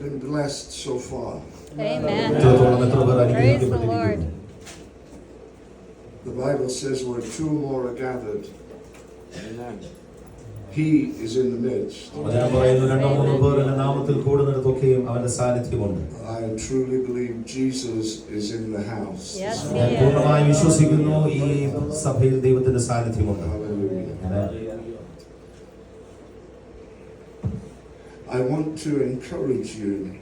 Been blessed so far. Amen. Praise Praise the Lord. The Bible says where two or more are gathered, He is in the midst. I truly believe Jesus is in the house. Yes, He is. Hallelujah. I want to encourage you.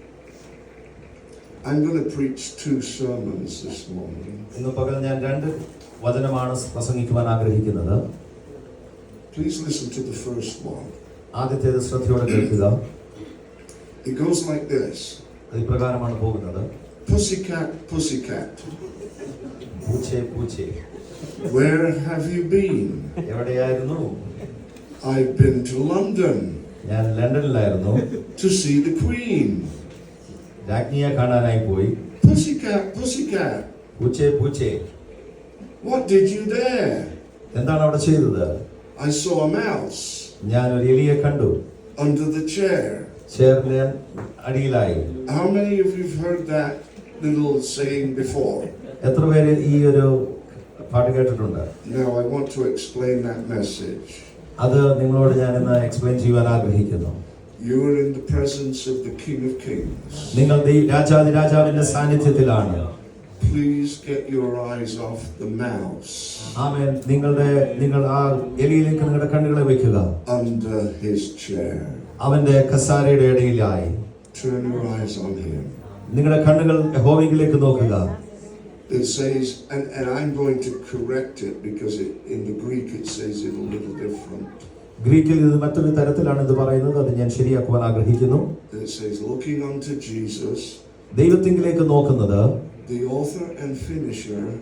I'm going to preach two sermons this morning. Please listen to the first one. It goes like this. Pussycat, pussycat. Where have you been? I've been to London to see the Queen. Pussycat, pussycat. What did you there? I saw a mouse under the chair. How many of you have heard that little saying before? Now I want to explain that message. You are in the presence of the King of Kings. Please get your eyes off the mouse under his chair. Turn your eyes on him. It says, and I'm going to correct it because in the Greek it says it a little different. It says, looking unto Jesus, the author and finisher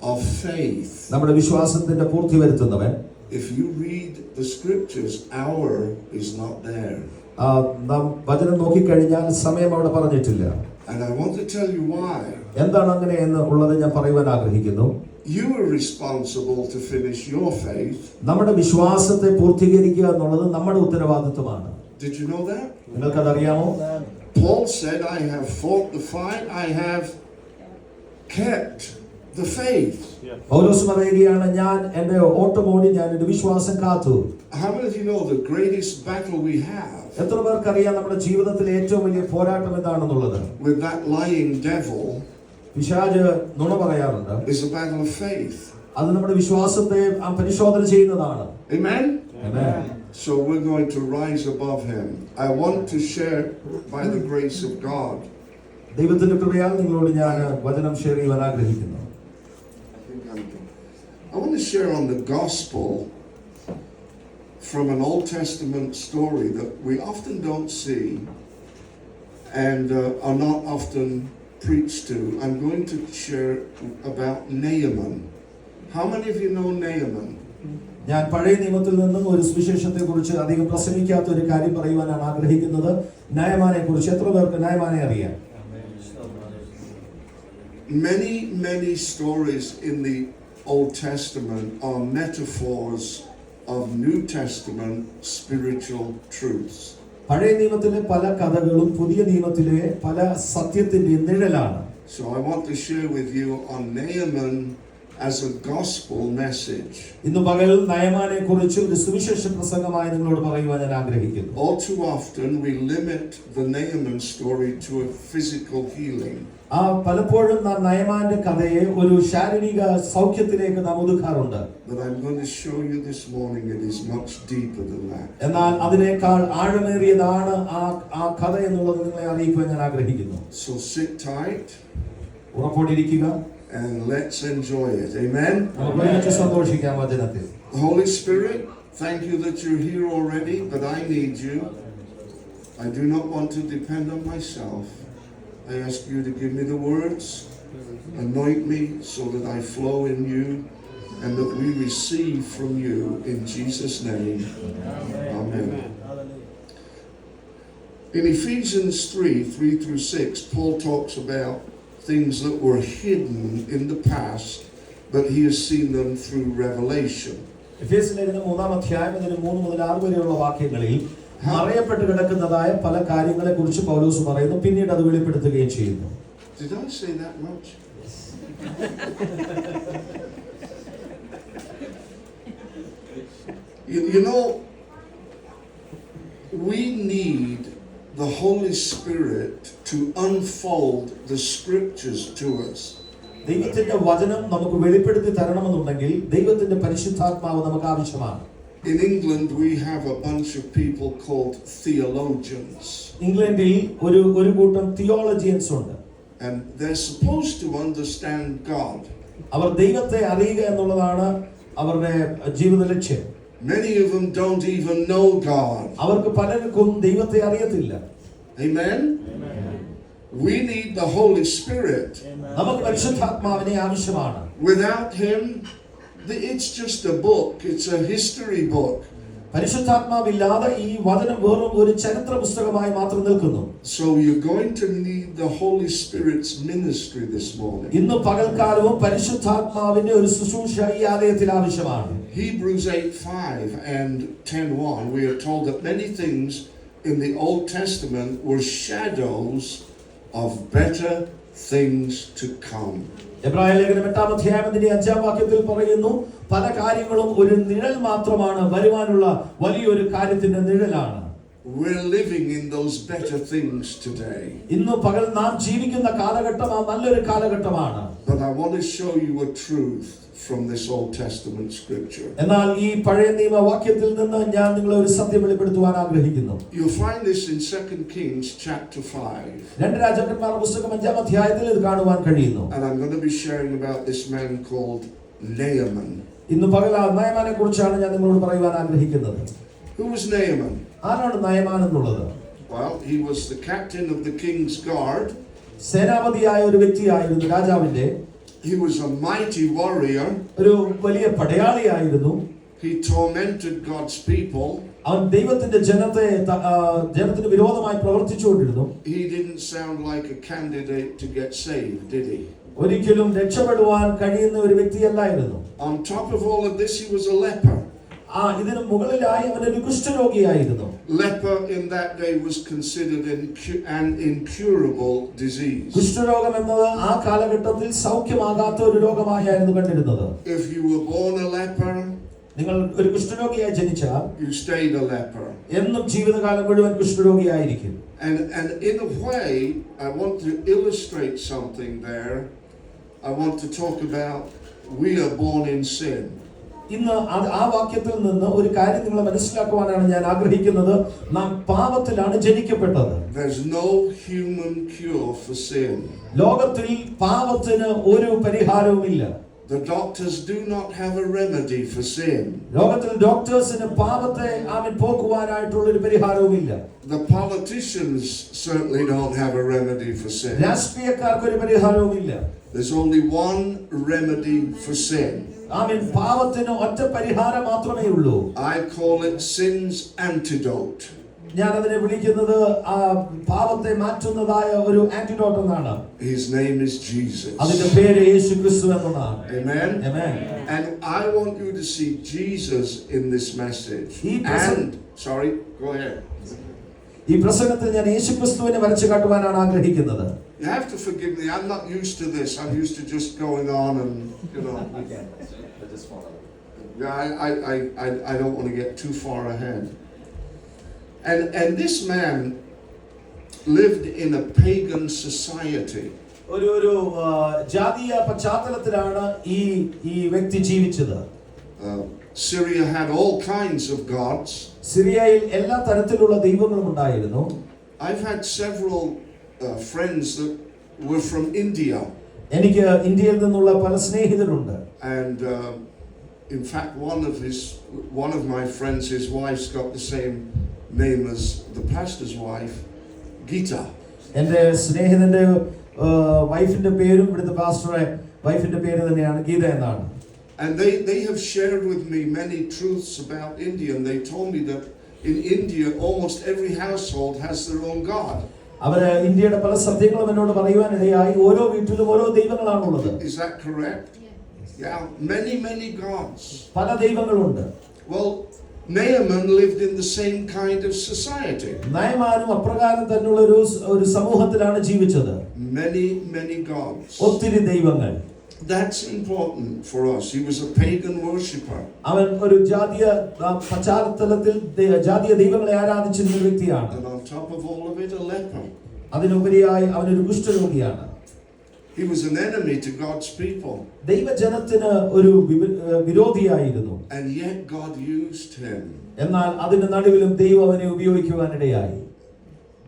of faith. If you read the scriptures, hour is not there. And I want to tell you why. You are responsible to finish your faith. Did you know that? Paul said, I have fought the fight, I have kept the faith. How many of you know the greatest battle we have with that lying devil is a battle of faith? Amen? Amen. So we're going to rise above him. I want to share by the grace of God. I want to share on the gospel from an Old Testament story that we often don't see and are not often preached to. I'm going to share about Naaman. How many of you know Naaman? Many, many stories in the Old Testament are metaphors of New Testament spiritual truths. So I want to share with you on Naaman as a gospel message. All too often we limit the Naaman story to a physical healing. But I'm going to show you this morning it is much deeper than that. So sit tight and let's enjoy it. Amen? Holy Spirit, thank you that you're here already, but I need you. I do not want to depend on myself. I ask you to give me the words, anoint me so that I flow in you and that we receive from you in Jesus' name. Amen. In Ephesians 3:3-6, Paul talks about things that were hidden in the past, but he has seen them through revelation. എഫേസ്യ ലേഖനം 3-ാം അധ്യായം 3 മുതൽ 6 വരെയുള്ള വാക്യങ്ങളിൽ മറയപ്പെട്ട് കിടക്കുന്നതായ പല കാര്യങ്ങളെ കുറിച്ച് പൗലോസ് പറയുന്നു, പിന്നീട് അത് വെളിപ്പെടുത്തുകയും ചെയ്യുന്നു. Did I say that much? You know, we need the Holy Spirit to unfold the scriptures to us. ദൈവത്തിന്റെ വചനം നമുക്ക് വെളിപ്പെടുത്തി തരണമെന്നുണ്ടെങ്കിൽ ദൈവത്തിന്റെ പരിശുദ്ധാത്മാവ് നമുക്ക് ആവശ്യമാണ്. In England, we have a bunch of people called theologians. ഇംഗ്ലണ്ടിൽ ഒരു കൂട്ടം തിയോളജിയൻസ് ഉണ്ട്. And they're supposed to understand God. അവർ ദൈവത്തെ അറിയുക എന്നുള്ളതാണ് അവരുടെ ജീവിത ലക്ഷ്യം. Many of them don't even know God. അവർക്ക് പലർക്കും ദൈവത്തെ അറിയത്തില്ല. Amen? We need the Holy Spirit. നമുക്ക് പരിശുദ്ധാത്മാവിനെ ആവശ്യമാണ്. Without Him, it's just a book. It's a history book. പരിശുദ്ധാത്മാവില്ലാതെ ഈ വചനം വെറും ഒരു ചരിത്ര പുസ്തകമായി മാത്രം നിൽക്കുന്നു. So you're going to need the Holy Spirit's ministry this morning. ഇന്ന് പകൽക്കാലവും പരിശുദ്ധാത്മാവിന്റെ ഒരു ശുശ്രൂഷ ഈ ആലയത്തിൽ ആവശ്യമാണ്. Hebrews 8:5 and 10:1, we are told that many things in the Old Testament were shadows of better things to come. എബ്രായ ലേഖനം 8-ാം അധ്യായത്തിന്റെ 5-ാം വാക്യത്തിൽ പറയുന്നു, പല കാര്യങ്ങളും ഒരു നിഴൽ മാത്രമാണ്, വരുവാനുള്ള വലിയൊരു കാര്യത്തിന്റെ നിഴലാണ്. We're living in those better things today. ഇന്ന് പകൽ നാം ജീവിക്കുന്ന കാലഘട്ടം നല്ലൊരു കാലഘട്ടമാണ്. But I want to show you a truth from this Old Testament scripture. എന്നാൽ ഈ പഴയ നിയമ വാക്യത്തിൽ നിന്ന് ഞാൻ നിങ്ങളെ ഒരു സത്യം വെളിപ്പെടുത്തുവാൻ ആഗ്രഹിക്കുന്നു. You'll find this in 2 Kings chapter 5. 2 രാജാക്കന്മാരുടെ പുസ്തകം 5-ാം അധ്യായത്തിൽ ഇത് കാണുവാൻ കഴിയുന്നു. And I'm going to be sharing about this man called Naaman. ഇന്ന് പകൽ നയമാനെ കുറിച്ചാണ് ഞാൻ നിങ്ങളോട് പറയുവാൻ ആഗ്രഹിക്കുന്നത്. Who was Naaman? ആരാണ് നയമാൻ എന്നുള്ളത്? Well, he was the captain of the king's guard. സേനാപതിയായ ഒരു വ്യക്തിയായിരുന്നു രാജാവിന്റെ. He was a mighty warrior. ഒരു വലിയ പടയാളിയായിരുന്നു. He tormented God's people. അവൻ ദൈവത്തിന്റെ ജനത്തിന് വിരോധമായി പ്രവർത്തിച്ചുകൊണ്ടിരുന്നു. He didn't sound like a candidate to get saved, did he? ഒരിക്കലും രക്ഷപ്പെടുവാൻ കഴിയുന്ന ഒരു വ്യക്തിയല്ലായിരുന്നു. On top of all of this, he was a leper. ഇതിന് മുകളിലായി അവൻ ഒരു കുഷ്ഠരോഗിയായിരുന്നു. Leper in that day was considered an incurable disease. കുഷ്ഠരോഗം എന്നത് ആ കാലഘട്ടത്തിൽ സൗഖ്യമാകാത്ത ഒരു രോഗമായിരുന്നു കണ്ടിരുന്നത്. If you were born a leper, നിങ്ങൾ ഒരു കുഷ്ഠരോഗിയായി ജനിച്ചാൽ you stayed a leper. എന്നും ജീവിതകാലം മുഴുവൻ കുഷ്ഠരോഗിയായിരിക്കും. And in a way, I want to illustrate something there. I want to talk about we are born in sin. ഇന്ന് ആ വാക്യത്തിൽ നിന്ന് ഒരു കാര്യം നിങ്ങളെ മനസ്സിലാക്കുവാനാണ് ഞാൻ ആഗ്രഹിക്കുന്നത്. നാം പാപത്തിലാണ് ജനിക്കപ്പെട്ടത്. There's no human cure for sin. ലോകത്തിൽ പാപത്തിന് ഒരു പരിഹാരവുമില്ല. The doctors do not have a remedy for sin. ലോകത്തിൽ ഡോക്ടേഴ്സിന് പാപത്തെ പോക്കുവാനായിട്ടുള്ള ഒരു പരിഹാരവുമില്ല. The politicians certainly don't have a remedy for sin. രാഷ്ട്രീയക്കാർക്ക് ഒരു പരിഹാരവുമില്ല. There's only one remedy for sin. പാപത്തിന് ഒറ്റ പരിഹാരം മാത്രമേ ഉള്ളൂ. I call it sin's antidote. ഞാൻ അതിനെ വിളിക്കുന്നത് പാപത്തെ മാറ്റുന്നതായ ഒരു ആന്റിഡോട്ട് എന്നാണ്. His name is Jesus. അതിന്റെ പേര് യേശുക്രിസ്തു എന്നാണ്. Amen. Amen. And I want you to see Jesus in this message. Sorry, go ahead. ഈ പ്രസംഗത്തിൽ ഞാൻ യേശുക്രിസ്തുവിനെ വരച്ചു കാട്ടുവാനാണ് ആഗ്രഹിക്കുന്നത്. You have to forgive me. I'm not used to this. I'm used to just going on and, you know. I don't want to get too far ahead. And this man lived in a pagan society. ഒരു ജാതീയ പശ്ചാത്തലത്തിലാണ് ഈ വ്യക്തി ജീവിച്ചത്. Syria had all kinds of gods. സിറിയയിൽ എല്ലാ തരത്തിലുള്ള ദൈവങ്ങളും ഉണ്ടായിരുന്നു. I've had several friends that were from India. എനിക്ക് ഇന്ത്യയിൽ നിന്നുള്ള പല സ്നേഹിതരുണ്ട്. And in fact one of my friends, his wife's got the same name as the pastor's wife, Gita. എൻ്റെ സ്നേഹിതന്റെ വൈഫിന്റെ പേരും ഇവിടുത്തെ പാസ്റ്ററുടെ വൈഫിന്റെ പേര് തന്നെയാണ് ഗീത എന്നാണ്. And they have shared with me many truths about India, and they told me that in India almost every household has their own god. അവര് ഇന്ത്യയുടെ പല സത്യങ്ങളും എന്നോട് പറയുവാനിടയായി. ഓരോ വീട്ടിലും ഓരോ ദൈവങ്ങളാണുള്ളത്. Is that correct? Yes. Yeah, many gods. പല ദൈവങ്ങളുണ്ട്. Well, Naaman lived in the same kind of society. നയമാനും അപ്രകാരം തന്നെയുള്ള ഒരു സമൂഹത്തിലാണ് ജീവിച്ചത്. Many gods. ഒത്തിരി ദൈവങ്ങൾ. That's important for us. He was a pagan worshipper. അവൻ ഒരു ജാതീയ പശ്ചാത്തലത്തിൽ ജാതീയ ദൈവങ്ങളെ ആരാധിച്ചിരുന്ന വ്യക്തിയാണ്. And on top of all of it, a leper. അതിനുപരിയായി അവൻ ഒരു കുഷ്ഠരോഗിയാണ്. He was an enemy to God's people. ദൈവജനത്തിന് ഒരു വിരോധിയായിരുന്നു. And yet God used him. എന്നാൽ അതിന്റെ നടുവിലും ദൈവം അവനെ ഉപയോഗിക്കുവാനിടയായി.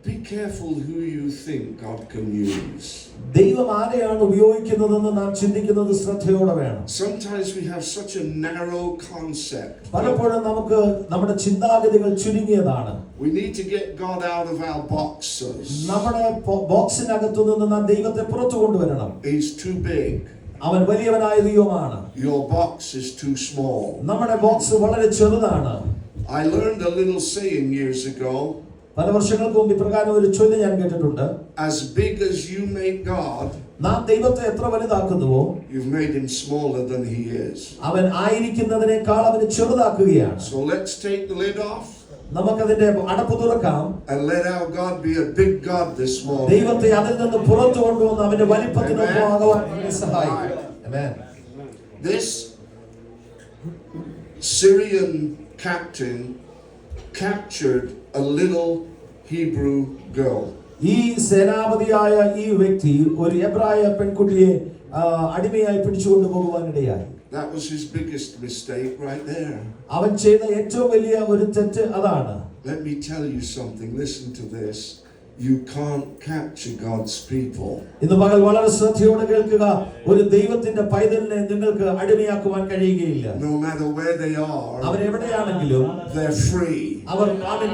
Be careful who you think God can use. ദൈവം ആരെയാണ് ഉപയോഗിക്കുന്നതെന്ന് നാം ചിന്തിക്കുന്നത് ശ്രദ്ധയോടെ വേണം. Sometimes we have such a narrow concept. പലപ്പോഴും നമുക്ക് നമ്മുടെ ചിന്താഗതികൾ ചുരുങ്ങിയതാണ്. We need to get God out of our boxes. നമ്മുടെ ബോക്സിനകത്തു നിന്ന് നാം ദൈവത്തെ പുറത്തു കൊണ്ടുവരണം. He's too big. അവൻ വലിയവനായ ദൈവമാണ്. Your box is too small. നമ്മുടെ ബോക്സ് വളരെ ചെറുതാണ്. I learned a little saying years ago. പല വർഷങ്ങൾക്ക് മുമ്പ് ഇപ്രകാരം ഒരു ചൊല്ല് ഞാൻ കേട്ടിട്ടുണ്ട്. As big as you make God, നാം ദൈവത്തെ എത്ര വലുതാക്കുന്നുവോ, you've made him smaller than he is. അവൻ ആയിരിക്കുന്നതിനേക്കാൾ അവനെ ചെറുതാക്കുകയാണ്. So let's take the lid off. നമുക്കതിന്റെ അടപ്പ് തുറക്കാം. And let our God be a big God this morning. ദൈവത്തെ അതിൽ നിന്ന് പുറത്തു കൊണ്ടുവന്ന് അവന്റെ വലിപ്പത്തിനൊപ്പം ആകുവാൻ സഹായിക്കും. Amen. This Syrian captain captured a little Hebrew girl. ഈ സേനാപതിയായ ഈ വ്യക്തി ഒരു എബ്രായ പെൺകുട്ടിയെ അടിമയായി പിടിച്ചുകൊണ്ട് പോകുവാനിടയായി. That was his biggest mistake right there. അവൻ ചെയ്ത ഏറ്റവും വലിയ ഒരു തെറ്റ് അതാണ്. Let me tell you something. Listen to this. You can't capture God's people. ഇന്ന് പകൽ വളരെ ശ്രദ്ധയോടെ കേൾക്കുക. ഒരു ദൈവത്തിന്റെ പൈതലിനെ നിങ്ങൾക്ക് അടിമയാക്കുവാൻ കഴിയുകയില്ല. No matter where they are, അവരെവിടെയാണെങ്കിലും they're free. Our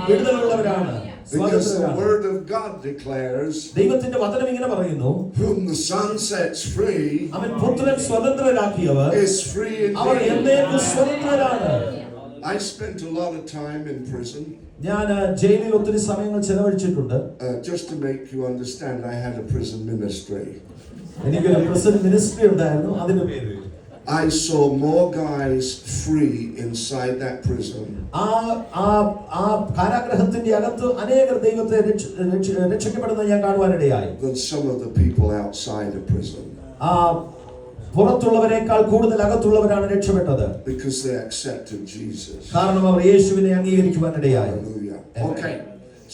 വിടുതലുള്ളവരാണ്. Because the word of God declares, ദൈവത്തിന്റെ വചനം ഇങ്ങനെ പറയുന്നു, whom the Son sets free അവൻ പുത്രൻ സ്വതന്ത്രരാക്കിയവർ is free അവർ indeed. എന്നേക്കും സ്വതന്ത്രരാണ്. I spent a lot of time in prison. ഞാൻ ജയിലിൽ ഒത്തിരി സമയങ്ങൾ ചെലവഴിച്ചിട്ടുണ്ട്. Just to make you understand, I had a prison ministry. എനിക്കൊരു prison ministry ഉണ്ടായിരുന്നു. അതിന്റെ പേര് I saw more guys free inside that prison. ആ കാരാഗൃഹത്തിന്റെ അകത്ത് അനേകർ ദൈവത്തെ രക്ഷിക്കപ്പെടുന്നത് ഞാൻ കാണുവാനിടയായി. Than some of the people outside of prison. പുറത്തുള്ളവരെക്കാൾ കൂടുതൽ അകത്തുള്ളവരാണ് രക്ഷപ്പെട്ടത്. Because they accepted Jesus. കാരണം അവർ യേശുവിനെ അംഗീകരിക്കുവാനിടയായി. Hallelujah. Okay.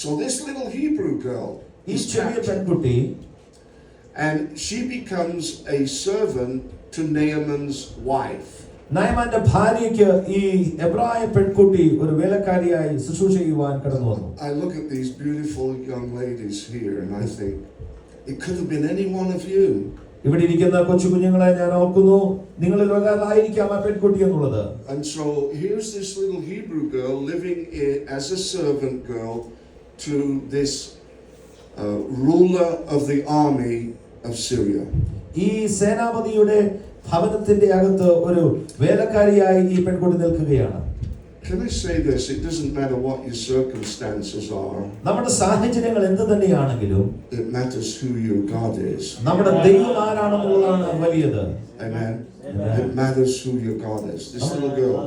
So this little Hebrew girl ഈ ചെറിയ പെൺകുട്ടി, and she becomes a servant to Naaman's wife. നയമാന്റെ ഭാര്യയ്ക്ക് ഈ എബ്രായ പെൺകുട്ടി ഒരു വേലക്കാരിയായി ശുശ്രൂഷ ചെയ്യുവാൻ കടന്നു വന്നു. I look at these beautiful young ladies here and I think it could have been any one of you. ഇവിടെ ഇരിക്കുന്ന കൊച്ചു കുഞ്ഞുങ്ങളെ ഞാൻ ഓർക്കുന്നു, നിങ്ങളിൽ ഒരാളായിരിക്കാം ആ പെൺകുട്ടി എന്നുള്ളത്. And so here's this little Hebrew girl living as a servant girl to this ruler of the army of Syria. ഈ സേനാപതിയുടെ ഭവനത്തിന്റെ അകത്ത് ഒരു വേലക്കാരിയായി ഈ പെൺകുട്ടി നിൽക്കുകയാണ്. Can I say this? It doesn't matter what your circumstances are. നമ്മുടെ സാഹചര്യങ്ങൾ എന്ത് തന്നെയാണെങ്കിലും It matters who your God is. നമ്മുടെ ദൈവം ആരാണെന്നുള്ളതാണ് വലിയത്. Amen. It matters who your God is. This little girl.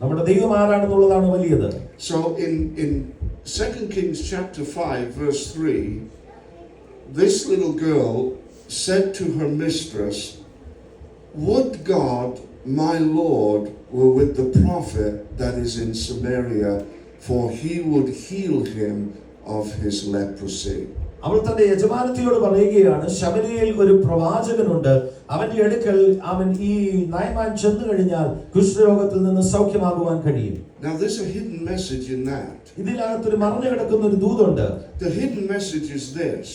നമ്മുടെ ദൈവം ആരാണെന്നുള്ളതാണ് വലിയത്. So in 2 Kings chapter 5 verse 3, this little girl said to her mistress, "Would God, my Lord, were with the prophet that is in Samaria, for he would heal him of his leprosy." അവൾ തന്റെ യജമാനത്തിയോട് പറയുകയാണ്, ശമരിയയിൽ ഒരു പ്രവാചകനുണ്ട്, അവന്റെ അടുക്കൽ അവൻ ഈ നയമാൻ ചെന്നു കഴിഞ്ഞാൽ കുഷ്ഠരോഗത്തിൽ നിന്ന് സൗഖ്യമാകുവാൻ കഴിയും. Now there's a hidden message in that. ഇതിനകത്തൊരു മറഞ്ഞു കിടക്കുന്ന ഒരു ദൂതുണ്ട്. The hidden message is this.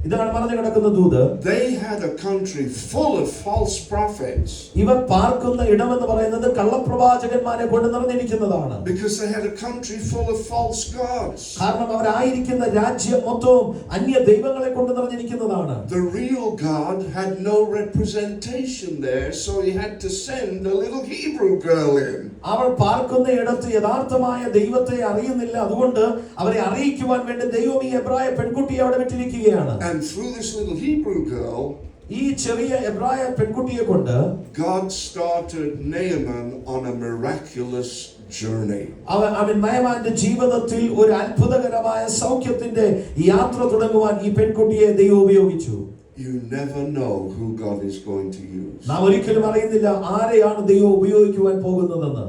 ഇതാണ് മറഞ്ഞു കിടക്കുന്ന ദൂത്. They had a country full of false prophets. ഇവർ പാർക്കുന്ന ഇടമെന്ന് പറയുന്നത് കള്ളപ്രവാചകന്മാരെ കൊണ്ട് നിറഞ്ഞിരിക്കുന്നതാണ്. Because they had a country full of false gods. കാരണം അവരായിരിക്കുന്ന രാജ്യം മൊത്തവും അന്യ ദൈവങ്ങളെ കൊണ്ട് നിറഞ്ഞിരിക്കുന്നതാണ്. The real God had no representation there, so he had to send a little Hebrew girl in. അവർ പാർക്കുന്ന ഇടത്ത് യഥാർത്ഥമായ ദൈവത്തെ അറിയുന്നില്ല, അതുകൊണ്ട് അവരെ അറിയിക്കുവാൻ വേണ്ടി ദൈവം ഈ എബ്രായ പെൺകുട്ടിയെ അവിടെ വിട്ടിരിക്കുകയാണ്. And through this little Hebrew girl, ഈ ചെറിയ എബ്രായ പെൺകുട്ടിയെ കൊണ്ട് God started Naaman on a miraculous journey. അവൻ നയമാന്റെ ജീവിതത്തിൽ ഒരു അത്ഭുതകരമായ സൗഖ്യത്തിന്റെ യാത്ര തുടങ്ങുവാൻ ഈ പെൺകുട്ടിയെ ദൈവം ഉപയോഗിച്ചു. You never know who God is going to use. നാം ഒരിക്കലും അറിയുന്നില്ല ആരെയാണ് ദൈവം ഉപയോഗിക്കുവാൻ പോകുന്നതെന്ന്.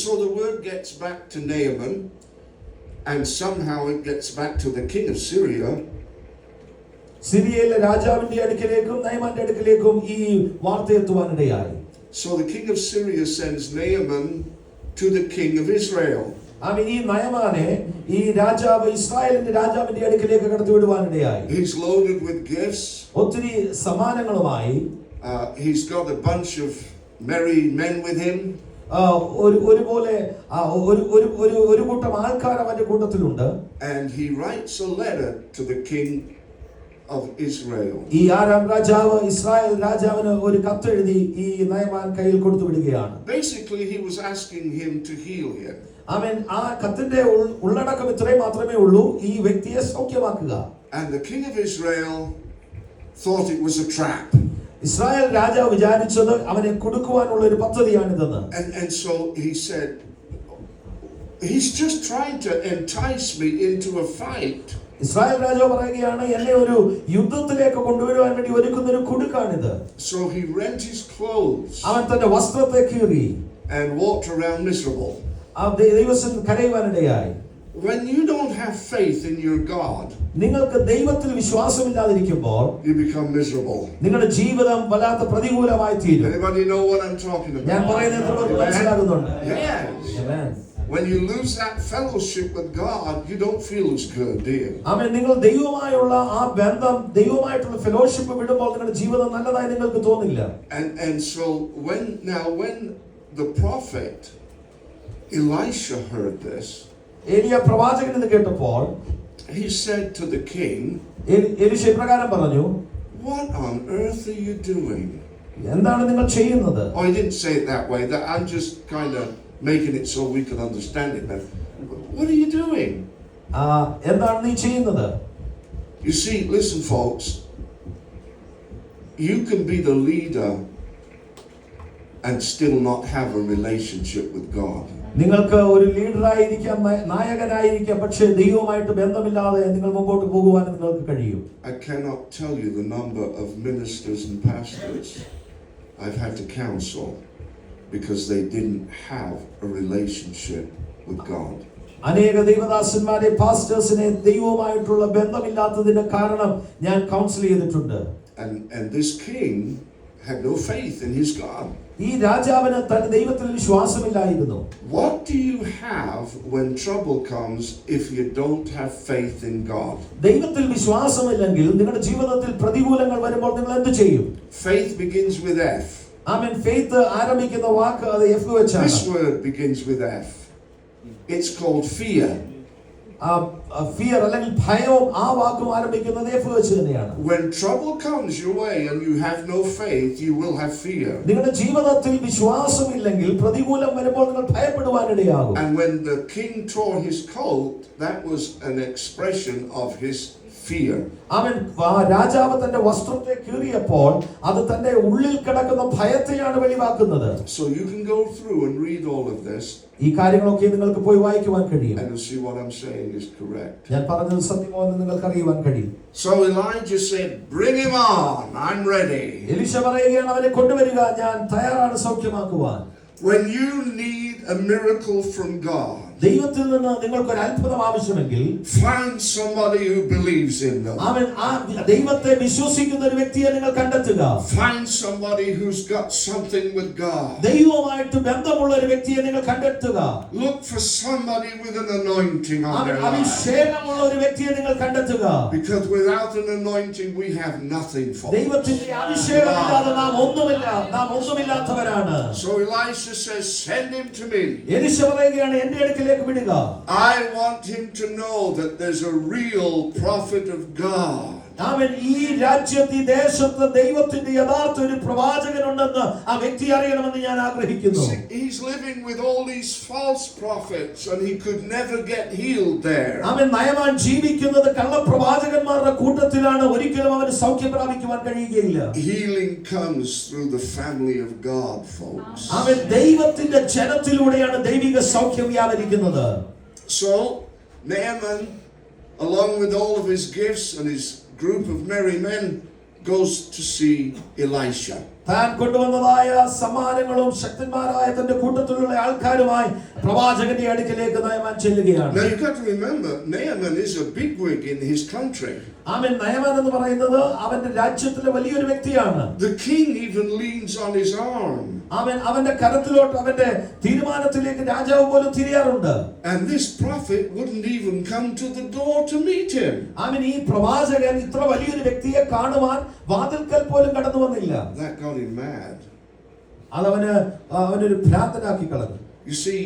So the word gets back to Naaman, and somehow it gets back to the king of Syria. സിറിയയിലെ രാജാവിന്റെ അടുക്കലേക്കും നയമാന്റെ അടുക്കലേക്കും ഈ വാർത്ത എത്തുവാനിടയായി. So the king of Syria sends Naaman to the king of Israel. ഈ നയമാനെ ഈ രാജാവ് ഇസ്രായേലിന്റെ രാജാവിന്റെ അടുക്കലേക്ക് കടത്തിവിടുവാനിടയായി. He's loaded with gifts. ഒത്തിരി സമ്മാനങ്ങളുമായി. He's got a bunch of merry men with him. ഒരുപോലെ ഒരു കൂട്ടം ആൾക്കാർ അവന്റെ കൂട്ടത്തിലുണ്ട്. And he writes a letter to the king of Israel. ഈ ആരാം രാജാവ് ഇസ്രായേൽ രാജാവിന് ഒരു കത്തെഴുതി ഈ നയമാൻ കയ്യിൽ കൊടുത്തു വിടുകയാണ്. Basically he was asking him to heal him. ആ കത്തിന്റെ ഉള്ളടക്കം ഇത്രേ മാത്രമേ ഉള്ളൂ, ഈ വ്യക്തിയെ സൗഖ്യമാക്കുക. And the king of Israel thought it was a trap. Israel രാജാവ് വിചാരിച്ചത് അവനെ കൊടുക്കുവാനുള്ള ഒരു പദ്ധതിയാണിതെന്ന്. And so he said, he's just trying to entice me into a fight. Israel രാജാവ് പറയുകയാണ്, എന്നെ ഒരു യുദ്ധത്തിലേക്ക് കൊണ്ടുവരുവാൻ വേണ്ടി ഒരുക്കുന്ന ഒരു കുടുക്കാണിത്. So he rent his clothes. അവൻ തന്റെ വസ്ത്രത്തെ കീറി and walked around miserable. ദൈവത്തിൽ കരയുവാനിടയായി. When you don't have faith in your God, നിങ്ങൾക്ക് ദൈവത്തിൽ വിശ്വാസമില്ലാതിരിക്കുമ്പോൾ you become miserable. നിങ്ങളുടെ ജീവിതം വല്ലാത്ത പ്രതികൂലമായി തീരും. Anybody know what I'm talking about? ഞാൻ പറയുന്നത് എത്രത്തോളം മനസ്സിലാകുന്നുണ്ട്? Yes. Amen. When you lose that fellowship with God, you don't feel as good, do you? ആമേൻ. നിങ്ങൾ ദൈവവുമായുള്ള ആ ബന്ധം, ദൈവവുമായിട്ടുള്ള ഫെലോഷിപ്പ് വിടുമ്പോൾ നിങ്ങളുടെ ജീവിതം നല്ലതായി നിങ്ങൾക്ക് തോന്നില്ല. And so when the prophet Elisha heard this, ഏലിയ പ്രവാചകൻ ഇത് കേട്ടപ്പോൾ he said to the king, എലീശ ഇപ്രകാരം പറഞ്ഞു, what on earth are you doing? എന്താണ് നിങ്ങൾ ചെയ്യുന്നത്? Oh, he didn't say it that way. That I'm just kind of making it so we can understand it now. What are you doing? എന്താണ് നീ ചെയ്യുന്നത്? You see, listen folks, you can be the leader and still not have a relationship with God. നിങ്ങൾക്ക് ഒരു ലീഡറായിരിക്കാം, നായകനായിരിക്കാം, പക്ഷേ ദൈവവുമായിട്ട് ബന്ധമില്ലാതെ നിങ്ങൾ മുമ്പോട്ട് പോകുവാൻ നിങ്ങൾക്ക് കഴിയും. I cannot tell you the number of ministers and pastors I've had to counsel because they didn't have a relationship with God. അനേക ദൈവദാസന്മാരെ, പാസ്റ്റേഴ്സിനെ ദൈവവുമായിട്ടുള്ള ബന്ധമില്ലാത്തതിന്റെ കാരണം ഞാൻ കൗൺസിൽ ചെയ്തിട്ടുണ്ട്. And this king had no faith in his God. ഈ രാജാവിന് തന്റെ ദൈവത്തിൽ വിശ്വാസമില്ലായിരുന്നു. What do you have when trouble comes if you don't have faith in God? ദൈവത്തിൽ വിശ്വാസമില്ലെങ്കിൽ നിങ്ങളുടെ ജീവിതത്തിൽ പ്രതികൂലങ്ങൾ വരുമ്പോൾ നിങ്ങൾ എന്ത് ചെയ്യും? Faith begins with F. Amen. Faith ആരംഭിക്കുന്ന വാക്ക് അത് എഫ് വെച്ചാണ്. This word begins with F. It's called fear. Fear അല്ലെങ്കിൽ ഭയവും ആ വാക്കും ആരംഭിക്കുന്നത് എഫ് വെച്ച് തന്നെയാണ്. When trouble comes your way and you have no faith, you will have fear. നിങ്ങളുടെ ജീവിതത്തിൽ വിശ്വാസമില്ലെങ്കിൽ പ്രതികൂലം വരുമ്പോൾ നിങ്ങൾ ഭയപ്പെടുവാനിടയാകും. And when the king tore his coat, that was an expression of his fear. അവൻ രാജാവ് തന്റെ വസ്ത്രത്തെ കീറിയപ്പോൾ അത് തന്റെ ഉള്ളിൽ കിടക്കുന്ന ഭയത്തെയാണ് വെളിവാക്കുന്നത്. So you can go through and read all of this. ഈ കാര്യങ്ങളൊക്കെ നിങ്ങൾക്ക് പോയി വായിക്കുവാൻ കഴിയും. And you'll see what I'm saying is correct. ഞാൻ പറഞ്ഞത് സത്യമോ എന്ന് നിങ്ങൾക്ക് അറിയുവാൻ കഴിയും. So Elijah said, "Bring him on. I'm ready." എലീശ പറയുകയാണ്, അവനെ കൊണ്ടുവരിക, ഞാൻ തയ്യാറാണ് സൗഖ്യമാക്കുവാൻ. When you need a miracle from God, ദൈവത്തിൽ നിന്ന് നിങ്ങൾക്ക് ഒരു അത്ഭുതം ആവശ്യമെങ്കിൽ find somebody who believes in them. അവൻ ദൈവത്തെ വിശ്വസിക്കുന്ന ഒരു വ്യക്തിയെ നിങ്ങൾ കണ്ടെത്തുക. Find somebody who's got something with God. ദൈവവുമായിട്ട് ബന്ധമുള്ള ഒരു വ്യക്തിയെ നിങ്ങൾ കണ്ടെത്തുക. Look for somebody with an anointing on their life. അഭിഷേകമുള്ള ഒരു വ്യക്തിയെ നിങ്ങൾ കണ്ടെത്തുക. Because without an anointing we have nothing for. ദൈവത്തിന്റെ അഭിഷേകമില്ലാതെ നാം ഒന്നുമില്ല, നാം ഒന്നുമില്ലാത്തവരാണ്. So Elisha says, "Send him to me." എലീശ പറയുകയാണ്, എന്റെ അടുക്കൽ അടുക്കിലേക്ക് വിടുക. I want him to know that there's a real prophet of God. അവൻ ഈ രാജ്യത്ത് ഈ ദേശത്ത് ദൈവത്തിന്റെ യഥാർത്ഥ ഒരു പ്രവാചകനുണ്ടെന്ന് ആ വ്യക്തി അറിയണമെന്ന് ഞാൻ ആഗ്രഹിക്കുന്നു. He's living with all these false prophets and he could never get healed there. അവൻ നയമാൻ ജീവിക്കുന്നത് കള്ളപ്രവാചകന്മാരുടെ കൂട്ടത്തിലാണ്. ഒരിക്കലും അവന് സൗഖ്യം പ്രാപിക്കുവാൻ കഴിയുകയില്ല. Healing comes through the family of God, folks. അവൻ ദൈവത്തിന്റെ ജനത്തിലൂടെയാണ് ദൈവിക സൗഖ്യം വ്യാപരിക്കുന്നത്. So Naaman, along with all of his gifts and his group of merry men, goes to see Elisha. താൻ കൊണ്ടുവന്നതായ സമ്മാനങ്ങളും ശക്തന്മാരായ തന്റെ കൂട്ടത്തിലുള്ള ആൾക്കാരുമായി പ്രവാചകന്റെ അടുക്കലേക്ക് നയമാൻ ചെല്ലുകയാണ്. Now you've got to remember, Naaman is a bigwig in his country. ആമേൻ. നയമാൻ എന്ന് പറയുന്നത് അവന്റെ രാജ്യത്തിലെ വലിയൊരു വ്യക്തിയാണ്. The king even leans on his arm. ആമേൻ. അവന്റെ കരത്തിലോട്ട് അവന്റെ തീരുമാനത്തിലേക്ക് രാജാവ് പോലും തിരിയാറുണ്ട്. And this prophet wouldn't even come to the door to meet him. ആമേൻ. ഈ പ്രവാചകൻ ഇത്ര വലിയൊരു വ്യക്തിയെ കാണുവാൻ വാതിൽക്കൽ പോലും കടന്നു വന്നില്ല. That got him mad. അവനൊരു ഭ്രാന്തനാക്കി കളഞ്ഞു. You see,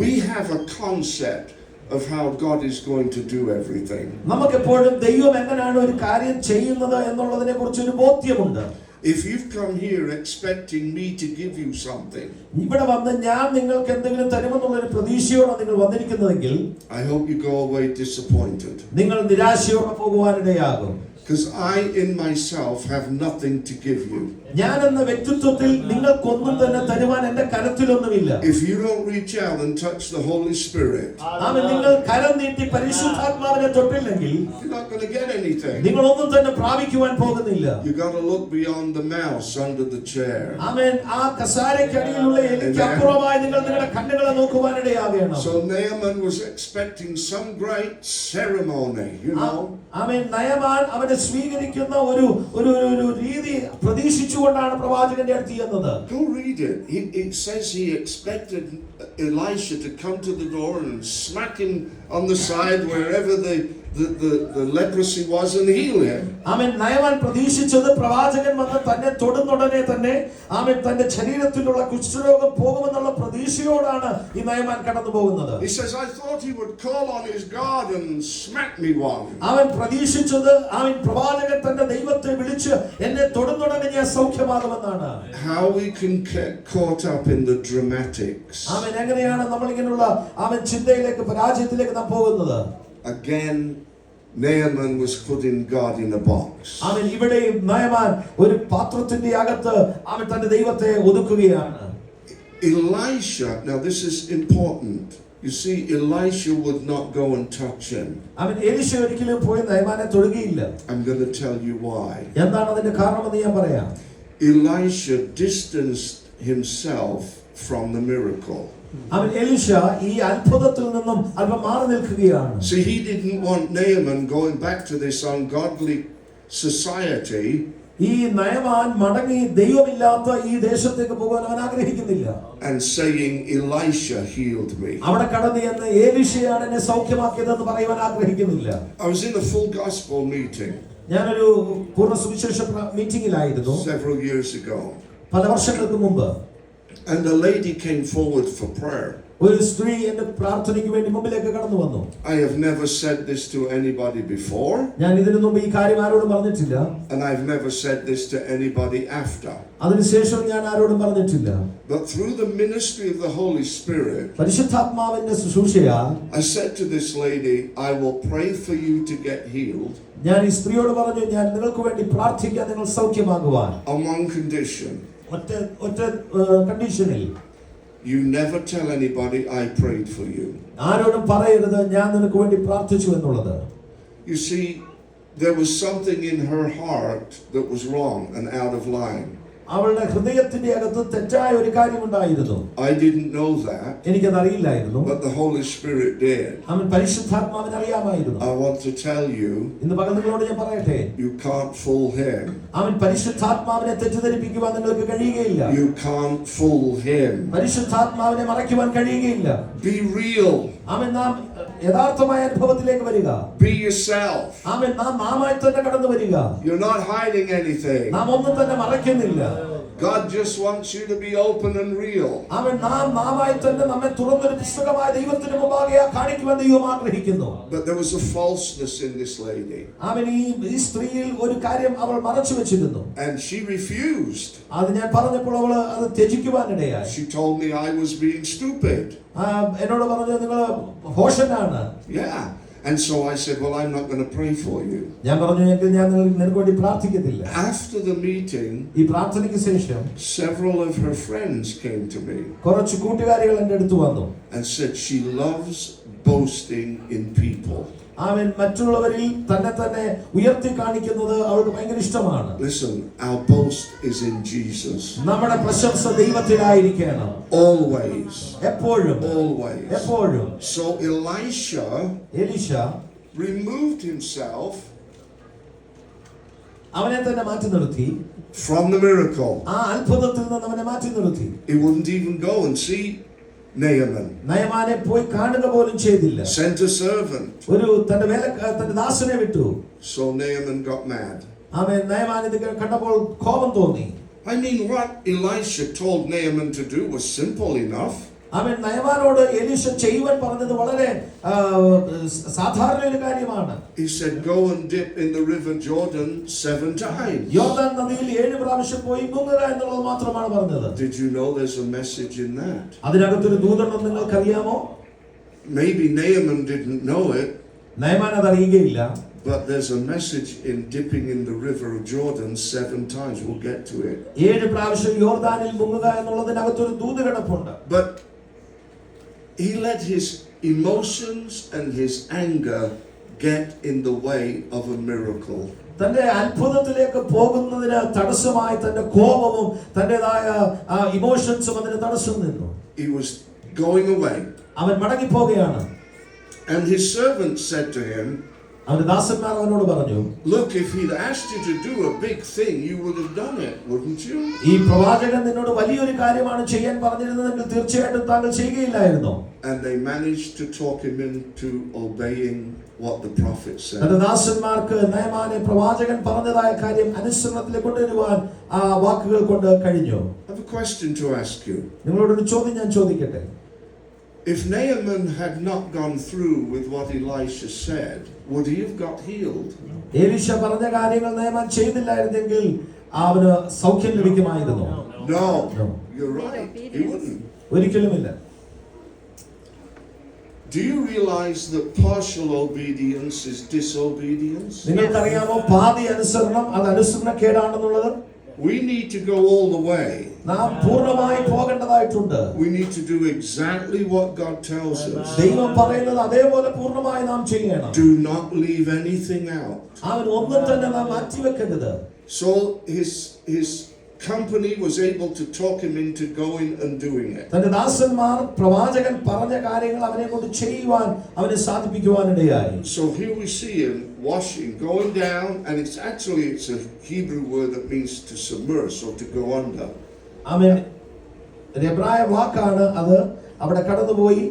we have a concept of how God is going to do everything. നമുക്കെപ്പോഴും ദൈവം എങ്ങനെയാണ് ഒരു കാര്യം ചെയ്യുന്നത് എന്നുള്ളതിനെ കുറിച്ച് ഒരു ബോധ്യമുണ്ട്. If you've come here expecting me to give you something, ഇവിടെ വന്ന് ഞാൻ നിങ്ങൾക്ക് എന്തെങ്കിലും തരുമെന്നുള്ള ഒരു പ്രതീക്ഷയോടെ നിങ്ങൾ വന്നിരിക്കുന്നതെങ്കിൽ I hope you go away disappointed. നിങ്ങൾ നിരാശയോടെ പോകുവാനിടയാകും. Because I in myself have nothing to give you. ഞാൻ എന്ന വ്യക്തിത്വത്തിൽ നിങ്ങൾക്കൊന്നും തന്നെ തരുവാൻ എന്റെ കരത്തിലൊന്നുമില്ല. If you don't reach out and touch the Holy Spirit, നിങ്ങൾ കരം നീട്ടി പരിശുദ്ധാത്മാവിനെ തൊട്ടില്ലെങ്കിൽ you're not going to get anything. നിങ്ങൾ ഒന്നും തന്നെ പ്രാപിക്കുവാൻ പോകുന്നില്ല. You got to look beyond the mouse under the chair. ആമേൻ. ആ കസാരയ്ക്കടിയിലുള്ള എലിക്ക് അപ്പുറമായി നിങ്ങൾ നിങ്ങളുടെ കണ്ണുകളെ നോക്കുവാനിടയാകണം. So Naaman was expecting some great ceremony, you know. ആമേൻ. നയമാൻ അവനെ സ്വീകരിക്കുന്ന ഒരു രീതി പ്രതീക്ഷിച്ചുകൊണ്ടാണ് പ്രവാചകന്റെ അടുത്ത് ചെന്നത്. Go read it. It says he expected Elisha to come to the door and smack him on the side wherever the leprosy was and heal him. ആമേൻ. നയമാൻ പ്രതീക്ഷിച്ചത് പ്രവാചകൻ വന്ന് തന്നെ തൊടുന്നുടനെ തന്നെ ആമേൻ തന്റെ ശരീരത്തിലുള്ള കുഷ്ഠരോഗം പോകുമെന്നുള്ള പ്രതീക്ഷയോടാണ് ഈ നയമാൻ കടന്നു പോകുന്നത്. He says, I thought he would call on his God and smack me one. അവൻ പ്രതീക്ഷിച്ചത് ആമേൻ പ്രവാചകൻ തന്റെ ദൈവത്തെ വിളിച്ച് എന്നെ തൊടുന്നുടനെ ഞാൻ സൗഖ്യമാകുമെന്നാണ്. How we can get caught up in the dramatics. ആമേൻ. എങ്ങനെയാണ് നമ്മൾ ഇങ്ങനെയുള്ള ആമേൻ ചിന്തയിലേക്ക് പരാജയത്തിലേക്ക് നാം പോകുന്നത്? Again, Naaman was putting God in a box. ആമേൻ. ഇവിടെയും നയമാൻ ഒരു പാത്രത്തിന്റെ അകത്ത് അവൻ തന്റെ ദൈവത്തെ ഒതുക്കുകയാണ്. Elisha, now this is important. You see, Elisha would not go and touch him. അവൻ എലീശ ഒരിക്കലും പോയി നയമാനെ തൊടുകയില്ല. I'm going to tell you why. എന്താണ് അതിന്റെ കാരണമെന്ന് ഞാൻ പറയാം. Elisha distanced himself from the miracle. അവൻ എലീശ ഈ അത്ഭുതത്തിൽ നിന്നും അല്പം മാറി നിൽക്കുകയാണ്. See, he didn't want Naaman going back to this ungodly society. ഈ നയമാൻ മടങ്ങി ദൈവമില്ലാത്ത ഈ ദേശത്തേക്ക് പോകാൻ അവൻ ആഗ്രഹിക്കുന്നില്ല. And saying, Elisha healed me. അവിടെ കടന്നു എന്ന് എലീശയാണ് എന്നെ സൗഖ്യമാക്കിയതെന്ന് പറയുവാൻ ആഗ്രഹിക്കുന്നില്ല. I was in a full gospel meeting ഞാനൊരു പൂർണ്ണ സുവിശേഷ മീറ്റിംഗിലായിരുന്നു several years ago. പല വർഷങ്ങൾക്ക് മുമ്പ്. And a lady came forward for prayer. ഒരു സ്ത്രീ എന്റെ പ്രാർത്ഥനയ്ക്ക് വേണ്ടി മുമ്പിലേക്ക് കടന്നു വന്നു. I have never said this to anybody before. ഞാൻ ഇതിനു മുമ്പ് ഈ കാര്യം ആരോടും പറഞ്ഞിട്ടില്ല. And I've never said this to anybody after. അതിനുശേഷം ഞാൻ ആരോടും പറഞ്ഞിട്ടില്ല. But through the ministry of the Holy Spirit, പരിശുദ്ധാത്മാവിന്റെ ശുശ്രൂഷയാൽ I said to this lady, I will pray for you to get healed. ഞാൻ ഈ സ്ത്രീയോട് പറഞ്ഞു, ഞാൻ നിങ്ങൾക്ക് വേണ്ടി പ്രാർത്ഥിക്കാം, നിങ്ങൾ സൗഖ്യമാകുവാൻ. On one condition. ഒറ്റ കണ്ടീഷനിൽ. You never tell anybody I prayed for you. ആരോടും പറയരുത് ഞാൻ നിനക്ക് വേണ്ടി പ്രാർത്ഥിച്ചു എന്നുള്ളത്. You see, there was something in her heart that was wrong and out of line. അവളുടെ ഹൃദയത്തിന്റെ അകത്ത് തെറ്റായ ഒരു കാര്യമുണ്ടായിരുന്നു. I didn't know that. എനിക്കത് അറിയില്ലായിരുന്നു. But the Holy Spirit did. അവൻ പരിശുദ്ധാത്മാവിനെ അറിയാമായിരുന്നു. I want to tell you, ഇന്ന് പകൽ നിങ്ങളോട് ഞാൻ പറയട്ടെ, you can't fool him. അവൻ പരിശുദ്ധാത്മാവിനെ തെറ്റിദ്ധരിപ്പിക്കുവാൻ നിങ്ങൾക്ക് കഴിയുകയില്ല. You can't fool him. പരിശുദ്ധാത്മാവിനെ മറയ്ക്കുവാൻ കഴിയുകയില്ല. Be real. അവൻ നാം യഥാർത്ഥമായ അനുഭവത്തിലേക്ക് വരിക. Be yourself. ആമേൻ. നാം നാമായി തന്നെ കടന്നു വരിക. You're not hiding anything. നാം ഒന്നും തന്നെ മറയ്ക്കുന്നില്ല. God just wants you to be open and real. ആമേൻ. നാം നാമായി തന്നെ നമ്മെ തുറന്നൊരു പുസ്തകമായ ദൈവത്തിന് മുമ്പാകെ കാണിക്കുവാൻ ദൈവം ആഗ്രഹിക്കുന്നു. But there was a falseness in this lady. ആമേൻ. ഈ സ്ത്രീയിൽ ഒരു കാര്യം അവൾ മറച്ചു വെച്ചിരുന്നു. And she refused. അത് ഞാൻ പറഞ്ഞപ്പോൾ അവൾ അത് ത്യജിക്കുവാനിടയായി. She told me I was being stupid. എന്നോട് പറഞ്ഞു നിങ്ങൾ ഭോഷനാണ്. Yeah. And so I said, well, I'm not going to pray for you. ഞാൻ പറഞ്ഞു ഞാൻ നിനക്ക് വേണ്ടി പ്രാർത്ഥിക്കത്തില്ല. After the meeting, ഈ പ്രാർത്ഥനയ്ക്ക് ശേഷം several of her friends came to me കുറച്ച് കൂട്ടുകാരികൾ എൻ്റെ അടുത്ത് വന്നു. and said she loves boasting in people. അവൻ മറ്റുള്ളവരിൽ തന്നെ ഉയർത്തി കാണിക്കുന്നത് അവൾക്ക് ഭയങ്കര ഇഷ്ടമാണ്. Listen, our boast is in Jesus. നമ്മുടെ പ്രശംസ ദൈവത്തിലായിരിക്കണം. Always. എപ്പോഴും. Always. എപ്പോഴും. So എലീശ removed himself അവനെ തന്നെ മാറ്റി നിർത്തി. from the miracle. ആ അത്ഭുതത്തിൽ നിന്ന് അവനെ മാറ്റി നിർത്തി. He wouldn't even go and see Naaman. നയമാനെ പോയി കാണുക പോലും ചെയ്തില്ല. Sent a servant. ഒരു തന്റെ ദാസനെ വിട്ടു. So Naaman got mad. അവൻ നയമാൻ ഇത് കണ്ടപ്പോൾ കോപം തോന്നി. I mean, what Elisha told Naaman to do was simple enough. അവൻ നയമാനോട് എലീശ ചെയ്യുവാൻ പറഞ്ഞത് വളരെ സാധാരണ ഒരു കാര്യമാണ്. He said, go and dip in the river Jordan 7 times. യോർദാൻ നദിയിൽ 7 പ്രാവശ്യം പോയി മുങ്ങുക എന്നുള്ളത് മാത്രമാണ് പറഞ്ഞത്. Did you know there's a message in that? അതിനകത്തൊരു ദൂതനുണ്ടെന്ന് നിങ്ങൾക്കറിയാമോ? Maybe Naaman didn't know it. Naaman അത് അറിയുകയില്ല. But there's a message in dipping in the river of Jordan 7 times. We'll get to it. 7 പ്രാവശ്യം യോർദാനിൽ മുങ്ങുക എന്നുള്ളതിനകത്തൊരു ദൂത് കിടപ്പുണ്ട്. But he let his emotions and his anger get in the way of a miracle. തന്റെ അത്ഭുതത്തിലേക്ക് പോകുന്നതിന് തടസ്സമായി തന്റെ കോപവും തന്റേതായ ഇമോഷൻസും അതിന് തടസ്സം നിന്നു. He was going away. അവൻ മടങ്ങി പോകുകയാണ്. And his servant said to him, അവന്റെ ദാസന്മാർ അവനോട് പറഞ്ഞു, look, if he'd asked you to do a big thing, you would have done it, wouldn't you? ഈ പ്രവാചകൻ നിന്നോട് വലിയൊരു കാര്യമാണ് ചെയ്യാൻ പറഞ്ഞിരുന്നതെങ്കിൽ തീർച്ചയായിട്ടും താങ്കൾ ചെയ്യുകയില്ലായിരുന്നോ? And they managed to talk him into obeying what the prophet said. തന്റെ ദാസന്മാർക്ക് നയമാനെ പ്രവാചകൻ പറഞ്ഞതായ കാര്യം അനുസരണത്തിലേക്ക് കൊണ്ടുവരുവാൻ ആ വാക്കുകൾ കൊണ്ട് കഴിഞ്ഞു. I have a question to ask you. നിങ്ങളോടൊരു ചോദ്യം ഞാൻ ചോദിക്കട്ടെ. If Naaman had not gone through with what Elisha said, would he have got healed? എലീശ പറഞ്ഞ കാര്യങ്ങൾ നയമാൻ ചെയ്തില്ലായിരുന്നെങ്കിൽ അവന് സൗഖ്യം ലഭിക്കുമായിരുന്നു. No. You're right. He wouldn't. ഒരിക്കലുമില്ല. Do you realize that partial obedience is disobedience? നിങ്ങൾക്കറിയാമോ പാതി അനുസരണം അത് അനുസരണക്കേടാണെന്നുള്ളത്? We need to go all the way. നാം പൂർണ്ണമായി പോകേണ്ടതായിട്ടുണ്ട്. We need to do exactly what God tells us. ദൈവം പറയുന്നത് അതേപോലെ പൂർണ്ണമായി നാം ചെയ്യണം. Do not leave anything out. അവൻ ഒന്നും തന്നെ നാം മാറ്റിവെക്കരുത്. So his company was able to talk him into going and doing it. തന്റെ ദാസന്മാർ പ്രവാചകൻ പറഞ്ഞ കാര്യങ്ങൾ അവനെ കൊണ്ട് ചെയ്യുവാൻ അവനെ സാധിപ്പിക്കുവാനിടയായി. So here we see him washing, going down, and it's a Hebrew word that means to submerge or to go under. ആമേൻ. എബ്രായ വാക്കാണ് അത്. അവിടെ കടന്നുപോയി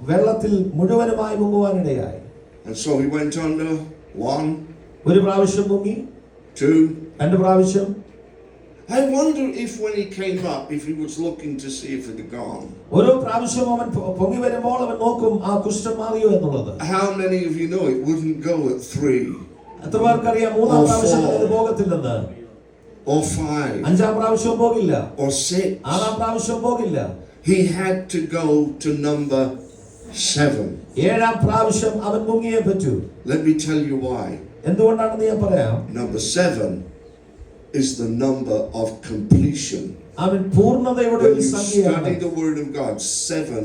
വെള്ളത്തിൽ മുഴുവനുമായി മുങ്ങുവാനിടയായി. And so he went under 1, ഒരു പ്രാവശ്യം മുങ്ങി, 2. 2 പ്രാവശ്യം. I wonder if when he came up, if he was looking to see if it had gone. ഓരോ പ്രാവശ്യം അവൻ പൊങ്ങി വരുമ്പോൾ അവൻ നോക്കും ആ കുഷ്ഠം മാറിയോ എന്നുള്ളത്. How many of you know it wouldn't go at 3? എത്ര പേർക്കറിയാം 3-ാം പ്രാവശ്യം ഇത് പോകത്തില്ലെന്ന്? Or 5? 5-ാം പ്രാവശ്യം പോകില്ല. Or 6? 6-ാം പ്രാവശ്യം പോകില്ല. He had to go to number 7. 7-ാം പ്രാവശ്യം അവൻ മുങ്ങിയേ പറ്റൂ. Let me tell you why. എന്തുകൊണ്ടാണെന്ന് ഞാൻ പറയാം. Number 7 is the number of completion. അവൻ പൂർണ്ണതയുടെ When ഒരു you സംഖ്യയാണ്. study the word of God, 7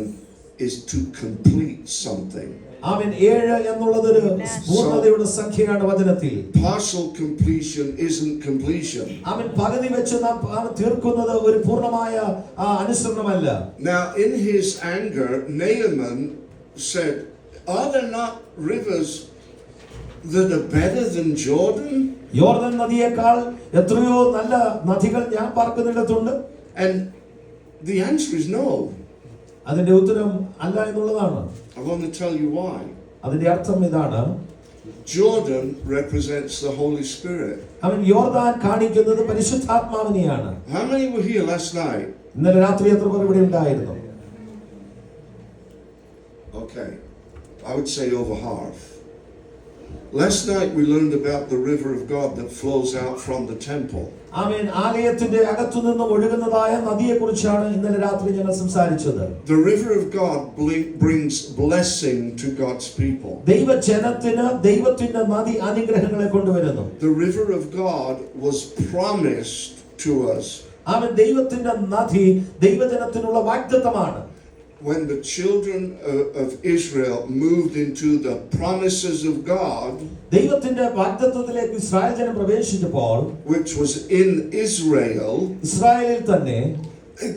is to complete something. അവൻ 7 എന്നുള്ളത് ഒരു പൂർണ്ണതയുടെ സംഖ്യയാണ് വചനത്തിൽ. Partial completion isn't completion. അവൻ പകുതി വെച്ച് നാം തീർക്കുന്നത് ഒരു പൂർണ്ണമായ അനുസരണമല്ല. Now in his anger, Naaman said, are there not rivers that are better than Jordan? യോർദാൻ നദിയേക്കാൾ എത്രയോ നല്ല നദികൾ ഞാൻ പാർക്കുന്നിടത്തുണ്ട്. And the answer is no. അതിന്റെ ഉത്തരം അല്ല എന്നുള്ളതാണ്. I want to tell you why. അതിന്റെ അർത്ഥം ഇതാണ്, Jordan represents the Holy Spirit. അവൻ യോർദാൻ കാണിക്കുന്നത് പരിശുദ്ധാത്മാവിനെയാണ്. How many were here last night? ഇന്നലെ രാത്രി എത്ര പേർ ഇവിടെ ഉണ്ടായിരുന്നു? Okay, I would say over half. Last night we learned about the river of God that flows out from the temple. ആമേൻ. ആലയത്തിന്റെ അകത്തു നിന്നും ഒഴുകുന്നതായ നദിയെക്കുറിച്ചാണ് ഇന്നലെ രാത്രി ഞങ്ങൾ സംസാരിച്ചത്. The river of God brings blessing to God's people. ദൈവജനത്തിന് ദൈവത്തിന്റെ നദി അനുഗ്രഹങ്ങളെ കൊണ്ടുവരുന്നു. The river of God was promised to us. ആമേൻ. ദൈവത്തിന്റെ നദി ദൈവജനത്തിനുള്ള വാഗ്ദത്തമാണ്. When the children of Israel moved into the promises of God, ദൈവത്തിന്റെ വാഗ്ദത്തത്തിലേക്ക് ഇസ്രായേൽ ജനം പ്രവേശിച്ചപ്പോൾ, which was in Israel, ഇസ്രായേലിൽ തന്നെ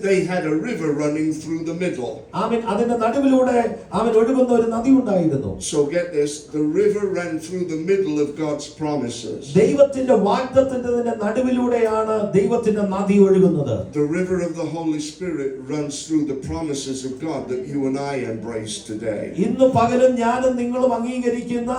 they had a river running through the middle. ആമേൻ. അതിന്റെ നടുവിലൂടെ ആമേൻ ഒഴുകുന്ന ഒരു നദി ഉണ്ടായിരുന്നു. So get this, the river ran through the middle of God's promises. ദൈവത്തിന്റെ വാഗ്ദത്തത്തിന്റെ നടുവിലൂടെയാണ് ദൈവത്തിന്റെ നദി ഒഴുകുന്നത്. The river of the Holy Spirit runs through the promises of God that you and I embrace today. ഇന്ന് പകലും ഞാനും നിങ്ങളും അംഗീകരിക്കുന്ന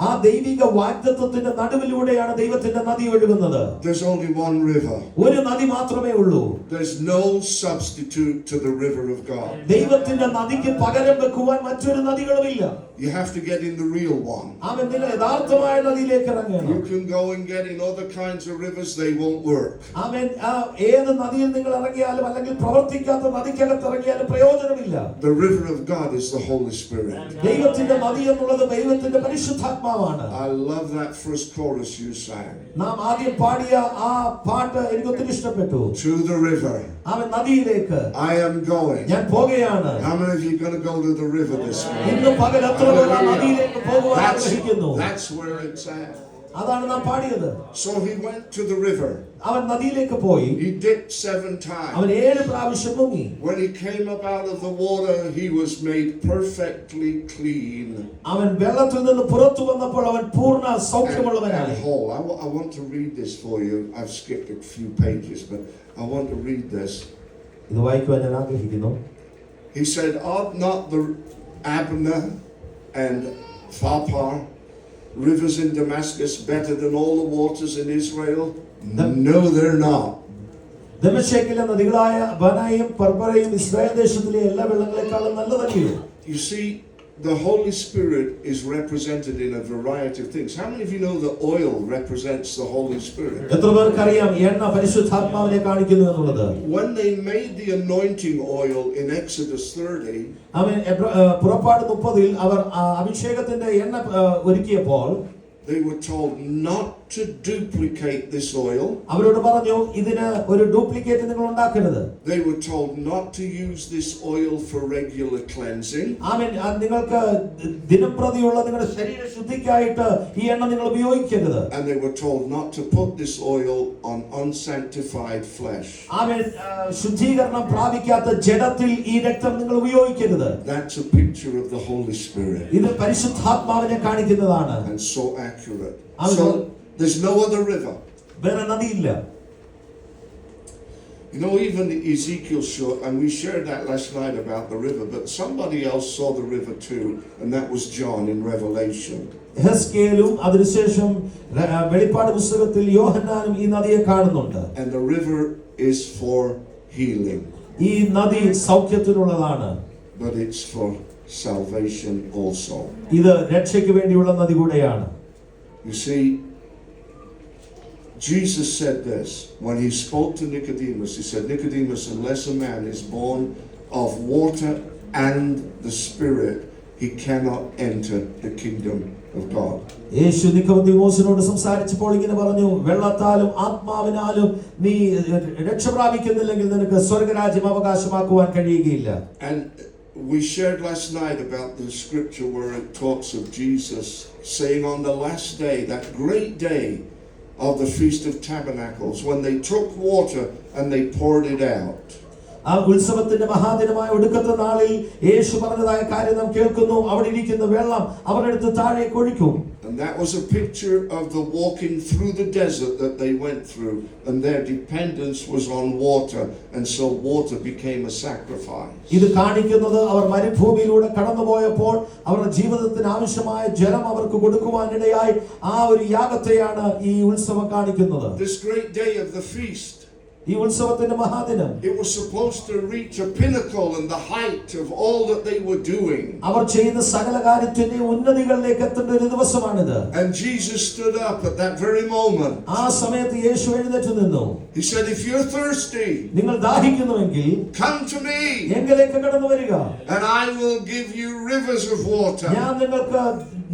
ആ ദൈവിക വാഗ്ദത്തത്തിന്റെ നടുവിലൂടെയാണ് ദൈവത്തിന്റെ നദി ഒഴുകുന്നത്. There's only one river. ഒരു നദി മാത്രമേ ഉള്ളൂ. There's no substitute to the river of God. ദൈവത്തിന്റെ നദിക്ക് പകരം വെക്കുവാൻ മറ്റൊരു നദികളുമില്ല. You have to get in the real one. ആമേൻ. നിങ്ങൾ യഥാർത്ഥമായ നദിയിലേക്ക് ഇറങ്ങണം. You can go and get in other kinds of rivers, they won't work. ആമേൻ. ഏത് നദിയിൽ നിങ്ങൾ ഇറങ്ങിയാലും അല്ലെങ്കിൽ പ്രവർത്തിക്കാത്ത നദിക്കകത്ത് ഇറങ്ങിയാലും പ്രയോജനമില്ല. The river of God is the Holy Spirit. ദൈവത്തിന്റെ നദി എന്നുള്ളത് ദൈവത്തിന്റെ പരിശുദ്ധാത്മാവാണ്. I love that first chorus you sang. നാം ആദ്യം പാടിയ ആ പാട്ട് എനിക്ക് ഒത്തിരി ഇഷ്ടപ്പെട്ടു. To the river. ആമേൻ. നദിയിലേക്ക് I am going. ഞാൻ പോകുകയാണ്. How many of you are going to go to the river this morning? ഇന്ന് പകൽ എത്ര പേർ ആ നദിയിലേക്ക് പോകുവാൻ ആഗ്രഹിക്കുന്നു? That's where it's at. അതാണ് നാം പാടിയത്. So he went to the river. അവൻ നദിയിലേക്ക് പോയി. He dipped 7 times. അവൻ 7 പ്രാവശ്യം മുങ്ങി. When he came up out of the water, he was made perfectly clean. അവൻ വെള്ളത്തിൽ നിന്ന് പുറത്തു വന്നപ്പോൾ അവൻ പൂർണ്ണ സൗഖ്യമുള്ളവനായി. And whole. I want to read this for you. I've skipped a few pages, but I want to read this. ഇത് വായിക്കുവാൻ ഞാൻ ആഗ്രഹിക്കുന്നു. He said, "Are not the Abana and Pharpar rivers in Damascus better than all the waters in Israel?" No, they're not. ദമശ്കേക്കിലെ നദികളായ അബാനയും പർബറയും Israel ദേശത്തിലെ എല്ലാ വെള്ളങ്ങളെക്കാളും നല്ലതല്ലയോ? You see, the Holy Spirit is represented in a variety of things. How many of you know the oil represents the Holy Spirit? എത്ര പേർക്ക് അറിയാം എണ്ണ പരിശുദ്ധാത്മാവിനെ കാണിക്കുന്നു എന്നുള്ളത്? When they made the anointing oil in Exodus 30, അവൻ പുറപ്പാട് 30-ൽ അവർ അഭിഷേകത്തിന്റെ എണ്ണ ഒരുക്കിയപ്പോൾ they were told not to duplicate this oil. അവരോട് പറഞ്ഞു ഇതിന് ഒരു ഡ്യൂപ്ലിക്കേറ്റ് നിങ്ങൾ ഉണ്ടാക്കരുത്. They were told not to use this oil for regular cleansing. ആമേൻ. നിങ്ങൾക്ക് ദിനംപ്രതിയുള്ള നിങ്ങളുടെ ശരീര ശുദ്ധിക്കായിട്ട് ഈ എണ്ണ നിങ്ങൾ ഉപയോഗിക്കരുത്. And they were told not to put this oil on unsanctified flesh. ആമേൻ. ശുദ്ധീകരണം പ്രാപിക്കാത്ത ജഡത്തിൽ ഈ രക്തം നിങ്ങൾ ഉപയോഗിക്കരുത്. That's a picture of the Holy Spirit. ഇത് പരിശുദ്ധാത്മാവിനെ കാണിക്കുന്നതാണ്. And so accurate. So there's no other river. വേറെ നദിയില്ല. You know, even Ezekiel showed, and we shared that last night about the river, but somebody else saw the river too, and that was John in Revelation. എഹെസ്കേലും അതിനുശേഷം വെളിപ്പാട് പുസ്തകത്തിൽ യോഹന്നാനും ഈ നദിയെ കാണുന്നുണ്ട്. And the river is for healing. ഈ നദി സൗഖ്യത്തിനുള്ളതാണ്. But it's for salvation also. ഇത് രക്ഷയ്ക്ക് വേണ്ടിയുള്ള നദി കൂടെയാണ്. You see, Jesus said this when he spoke to Nicodemus. He said, "Nicodemus, unless a man is born of water and the Spirit, he cannot enter the kingdom of God." യേശു നിക്കോദീമോസിനോട് സംസാരിച്ചപ്പോൾ ഇങ്ങനെ പറഞ്ഞു, വെള്ളത്താലും ആത്മാവിനാലും നീ രക്ഷ പ്രാപിക്കുന്നില്ലെങ്കിൽ നിനക്ക് സ്വർഗ്ഗരാജ്യം അവകാശമാക്കുവാൻ കഴിയുകയില്ല. And we shared last night about the scripture where it talks of Jesus saying on the last day, that great day of the Feast of Tabernacles, when they took water and they poured it out. ആ ഉത്സവത്തിന്റെ മഹാദിനമായ ഒടുക്കത്തെ നാളിൽ യേശു പറഞ്ഞതായ കാര്യം നാം കേൾക്കുന്നു. അവിടെ ഇരിക്കുന്ന വെള്ളം അവരെടുത്ത് താഴേക്ക് ഒഴിക്കും. And And that was a picture of the walking through the desert that they went through, and their dependence was on water, and so water became a sacrifice. ഇത് കാണിക്കുന്നത് അവർ മരുഭൂമിയിലൂടെ കടന്നുപോയപ്പോൾ അവരുടെ ജീവിതത്തിന് ആവശ്യമായ ജലം അവർക്ക് കൊടുക്കുവാനിടയായി ആ ഒരു യാഗത്തെയാണ് ഈ ഉത്സവം കാണിക്കുന്നത്. This great day of the feast, ഈ ഉത്സവത്തിന്റെ മഹാദിനം, it was supposed to reach a pinnacle and the height of all that they were doing. അവർ ചെയ്യുന്ന സകല കാര്യത്തിന്റെ ഉന്നതികളിലേക്ക് എത്തേണ്ട ഒരു ദിവസമാണിത്. And Jesus stood up at that very moment. ആ സമയത്ത് യേശു എഴുന്നേറ്റ് നിന്നു. He said, if you're thirsty, നിങ്ങൾ ദാഹിക്കുന്നുവെങ്കിൽ come to me, എങ്കിലേക്ക് കടന്നു വരിക, and I will give you rivers of water ഞാൻ നിങ്ങൾക്ക്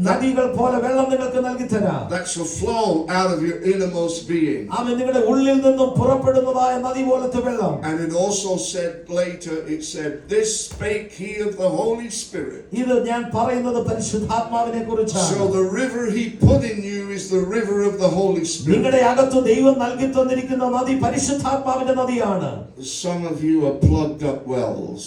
നദികൾ പോലെ വെള്ളം നിങ്ങൾക്ക് നൽകി തരാം. that shall flow out of your innermost being. ആമേൻ. നിങ്ങളുടെ ഉള്ളിൽ നിന്നും പുറപ്പെടുന്നതായ നദി പോലത്തെ വെള്ളം. And it also said later, it said, this spake he of the Holy Spirit. ഇത് ഞാൻ പറയുന്നത് പരിശുദ്ധാത്മാവിനെ കുറിച്ചാണ്. So the river he put in you is the river of the Holy Spirit. നിങ്ങളുടെ അകത്ത് ദൈവം നൽകി തന്നിരിക്കുന്ന നദി പരിശുദ്ധാത്മാവിന്റെ നദിയാണ്. Some of you are plugged up wells.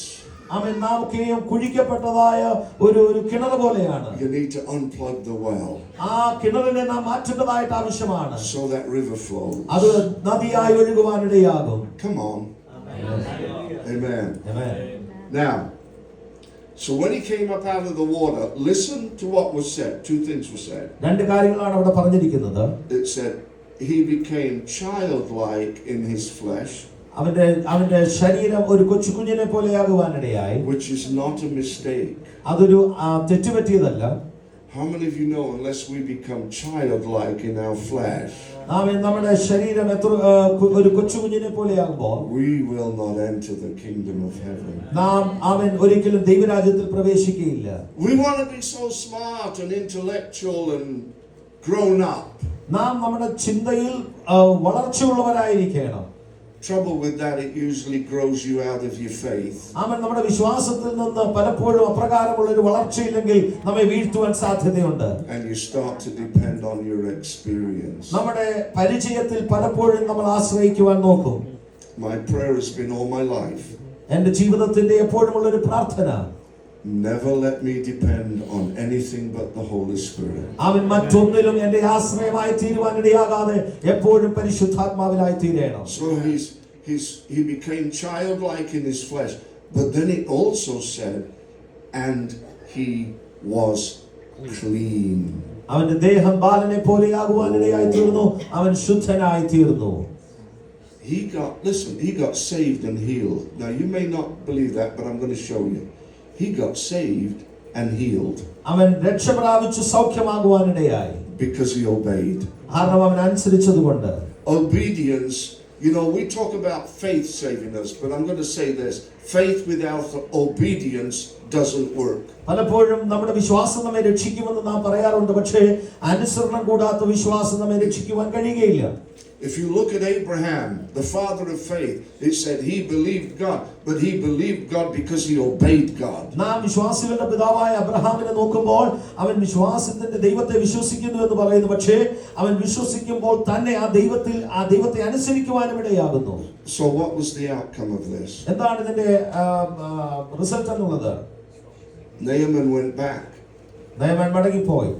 ആമേൻ. നാമൊക്കെയും കുഴിക്കപ്പെട്ടതായ ഒരു കിണർ പോലെയാണ്. You need to unplug the well ആ കിണറിനെ നാം മാറ്റേണ്ടതായിട്ട് ആവശ്യമാണ്. so that river flows. അത് നദിയായി ഒഴുകുവാനിടയാകും. Come on. Amen. Amen. Now, so when he came up out of the water, listen to what was said. Two things were said. രണ്ട് കാര്യങ്ങളാണ് അവിടെ പറഞ്ഞിരിക്കുന്നത്. It said he became childlike in his flesh, അവന്റെ ശരീരം ഒരു കൊച്ചുകുഞ്ഞിനെ പോലെയാകുവാനിടയായി. which is not a mistake. അതൊരു തെറ്റുപറ്റിയതല്ല. How many of you know unless we become childlike in our flesh, നമ്മുടെ ശരീരം ഒരു കൊച്ചുകുഞ്ഞിനെ പോലെയാകുമ്പോൾ we will not enter the kingdom of heaven. നാം ഒരിക്കലും ദൈവരാജ്യത്തിൽ പ്രവേശിക്കുകയില്ല. We want to be so smart and intellectual and grown up. നാം നമ്മുടെ ചിന്തയിൽ വളർച്ചയുള്ളവരായിരിക്കണം. Trouble with that, it usually grows you out of your faith. നമ്മുടെ വിശ്വാസത്തിൽ നിന്ന് പലപ്പോഴും അപ്രകാരമുള്ള ഒരു വളർച്ചയില്ലെങ്കിൽ നമ്മെ വീഴ്ത്തുവാൻ സാധ്യതയുണ്ട്. And you start to depend on your experience. നമ്മുടെ പരിചയത്തിൽ പലപ്പോഴും നമ്മൾ ആശ്രയിക്കുവാൻ നോക്കും. My prayer has been all my life, എന്റെ ജീവിതത്തിന്റെ എപ്പോഴുമുള്ള ഒരു പ്രാർത്ഥന, never let me depend on anything but the Holy Spirit. അവൻ മറ്റൊന്നിലും എന്റെ ആശ്രയമായി തീരുവാനിടയാകാതെ എപ്പോഴും പരിശുദ്ധാത്മാവിലായി തീരണം. So he became childlike in his flesh, but then it also said, and he was clean. അവന്റെ ദേഹം ബാലനെ പോലെയാകുവാനിടയായി തീർന്നു. അവൻ ശുദ്ധനായി തീർന്നു. He got saved and healed. Now you may not believe that, but I'm going to show you. He got saved and healed അവൻ രക്ഷ പ്രാപിച്ചു സൗഖ്യമാകുവാനിടയായി. because he obeyed. കാരണം അവൻ അനുസരിച്ചതുകൊണ്ട്. Obedience, you know, we talk about faith saving us, but I'm going to say this, faith without obedience doesn't work. പലപ്പോഴും നമ്മുടെ വിശ്വാസം നമ്മെ രക്ഷിക്കുമെന്ന് നാം പറയാറുണ്ട്. പക്ഷേ അനുസരണം കൂടാത്ത വിശ്വാസം നമ്മെ രക്ഷിക്കുവാൻ കഴിയുകയില്ല. If you look at Abraham, the father of faith, it said he believed God, but he believed God because he obeyed God. നാം വിശ്വാസികളുടെ പിതാവായ അബ്രഹാമിനെ നോക്കുമ്പോൾ അവൻ വിശ്വാസത്തിന്റെ ദൈവത്തെ വിശ്വസിക്കുന്നു എന്ന് പറയുന്നു. പക്ഷേ അവൻ വിശ്വസിക്കുമ്പോൾ തന്നെ ആ ദൈവത്തെ അനുസരിക്കുവാനും ഇടയാകുന്നു. So what was the outcome of this? എന്താണ് ഇതിന്റെ റിസൾട്ട് എന്നുള്ളത്? Naaman went back നയമാൻ മടങ്ങിപ്പോയി.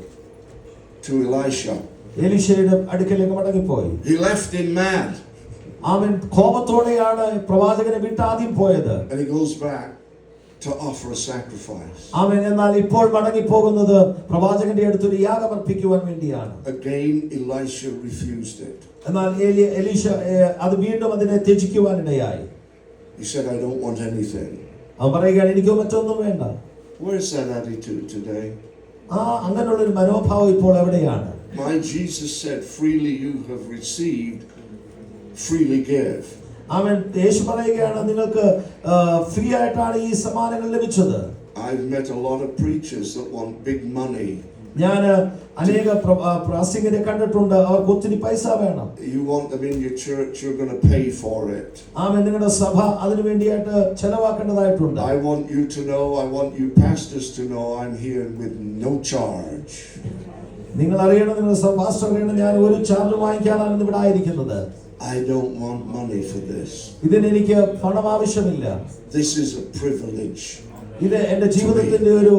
to Elisha. എലീശയുടെ അടുക്കലേക്ക് മടങ്ങിപ്പോയി. He left him mad. അവൻ കോപത്തോടെയാണ് പ്രവാചകനെ വിട്ട് ആദ്യം പോയത്. And he goes back to offer a sacrifice. അവൻ എന്നാൽ ഇപ്പോൾ മടങ്ങിപ്പോകുന്നത് പ്രവാചകന്റെ അടുത്തൊരു യാഗം അർപ്പിക്കുവാൻ വേണ്ടിയാണ്. Again Elisha refused it. എന്നാൽ എലീശ അത് വീണ്ടും അതിനെ ത്യജിക്കുവാനിടയായി. He said, I don't want anything. അവൻ പറയുകയാണ്, എനിക്ക് മറ്റൊന്നും വേണ്ട. Where's that attitude today? അങ്ങനെയുള്ള ഒരു മനോഭാവം ഇപ്പോൾ എവിടെയാണ്? My Jesus said, freely you have received, freely give. അവൻ യേശു പറയുകയാണ്, നിങ്ങൾക്ക് ഫ്രീ ആയിട്ടാണ് ഈ സമ്മാനങ്ങൾ ലഭിച്ചത്. I've met a lot of preachers that want big money. ഞാൻ അനേക പ്രസംഗരെ കണ്ടിട്ടുണ്ട്, അവർക്ക് ഒത്തിരി പൈസ വേണം. You want them in your church, you're going to pay for it. നിങ്ങളുടെ സഭ അതിനു വേണ്ടിയായിട്ട് ചെലവാക്കേണ്ടതായിട്ടുണ്ട്. I want you to know, I want you pastors to know, I'm here with no charge. നിങ്ങൾ അറിയണം, നിങ്ങൾ പാസ്റ്റർ അറിയണം, ഞാൻ ഒരു ചാർജ് വാങ്ങിക്കാനാണ് ഇവിടെ ആയിരിക്കുന്നത്. I don't want money for this. ഇതിന് എനിക്ക് പണം ആവശ്യമില്ല. This is a privilege. ഇത് എന്റെ ജീവിതത്തിന്റെ ഒരു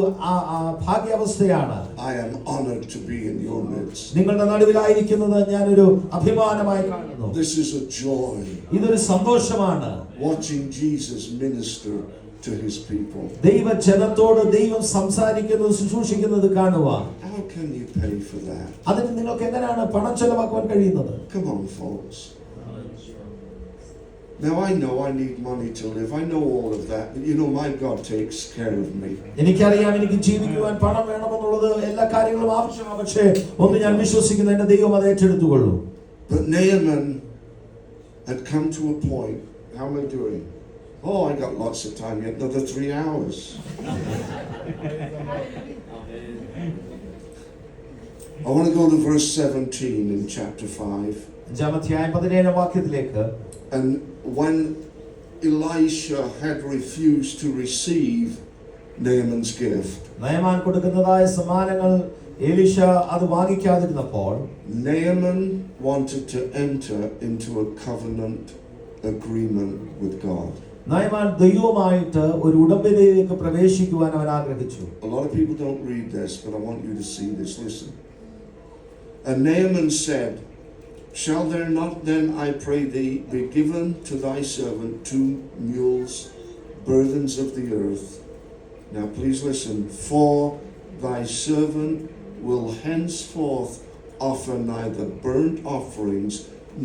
ഭാഗ്യാവസ്ഥയാണ്. I am honored to be in your midst. നിങ്ങളുടെ നടുവിലായിരിക്കുന്നത് ഞാനൊരു അഭിമാനമായി കാണുന്നു. This is a joy. ഇതൊരു സന്തോഷമാണ്. Watching Jesus minister to his people. ദൈവജനത്തോട് ദൈവം സംസാരിക്കുന്നത് ശുശ്രൂഷിക്കുന്നത് കാണുക. How can you pay for that? അതിന് നിങ്ങൾക്ക് എങ്ങനെയാണ് പണം ചെലവാക്കുവാൻ കഴിയുന്നത്? Come on, folks. Now I know I need money to live. I know all of that. But you know, my God takes care of me. എനിക്കറിയാം എനിക്ക് ജീവിക്കുവാൻ പണം വേണമെന്നുള്ളത് എല്ലാ കാര്യങ്ങളും ആവശ്യമാണ്. പക്ഷേ ഒന്ന് ഞാൻ വിശ്വസിക്കുന്നു, എന്റെ ദൈവം അത് ഏറ്റെടുത്തുകൊള്ളും. But Naaman had come to a point. How am I doing? Oh, I got lots of time yet. Another 3 hours. I want to go to verse 17 in chapter 5. And when Elisha had refused to receive Naaman's gift, Naaman wanted to enter into a covenant agreement with God. Naaman ദൈവവുമായിട്ട് ഒരു ഉടമ്പടിയിലേക്ക് പ്രവേശിക്കുവാൻ അവൻ ആഗ്രഹിച്ചു. A lot of people don't read this, but I want you to see this. Listen. And Naaman said, shall there not then, I pray thee, be given to thy servant 2 mules, burdens of the earth? Now please listen. For thy servant will henceforth offer neither burnt offerings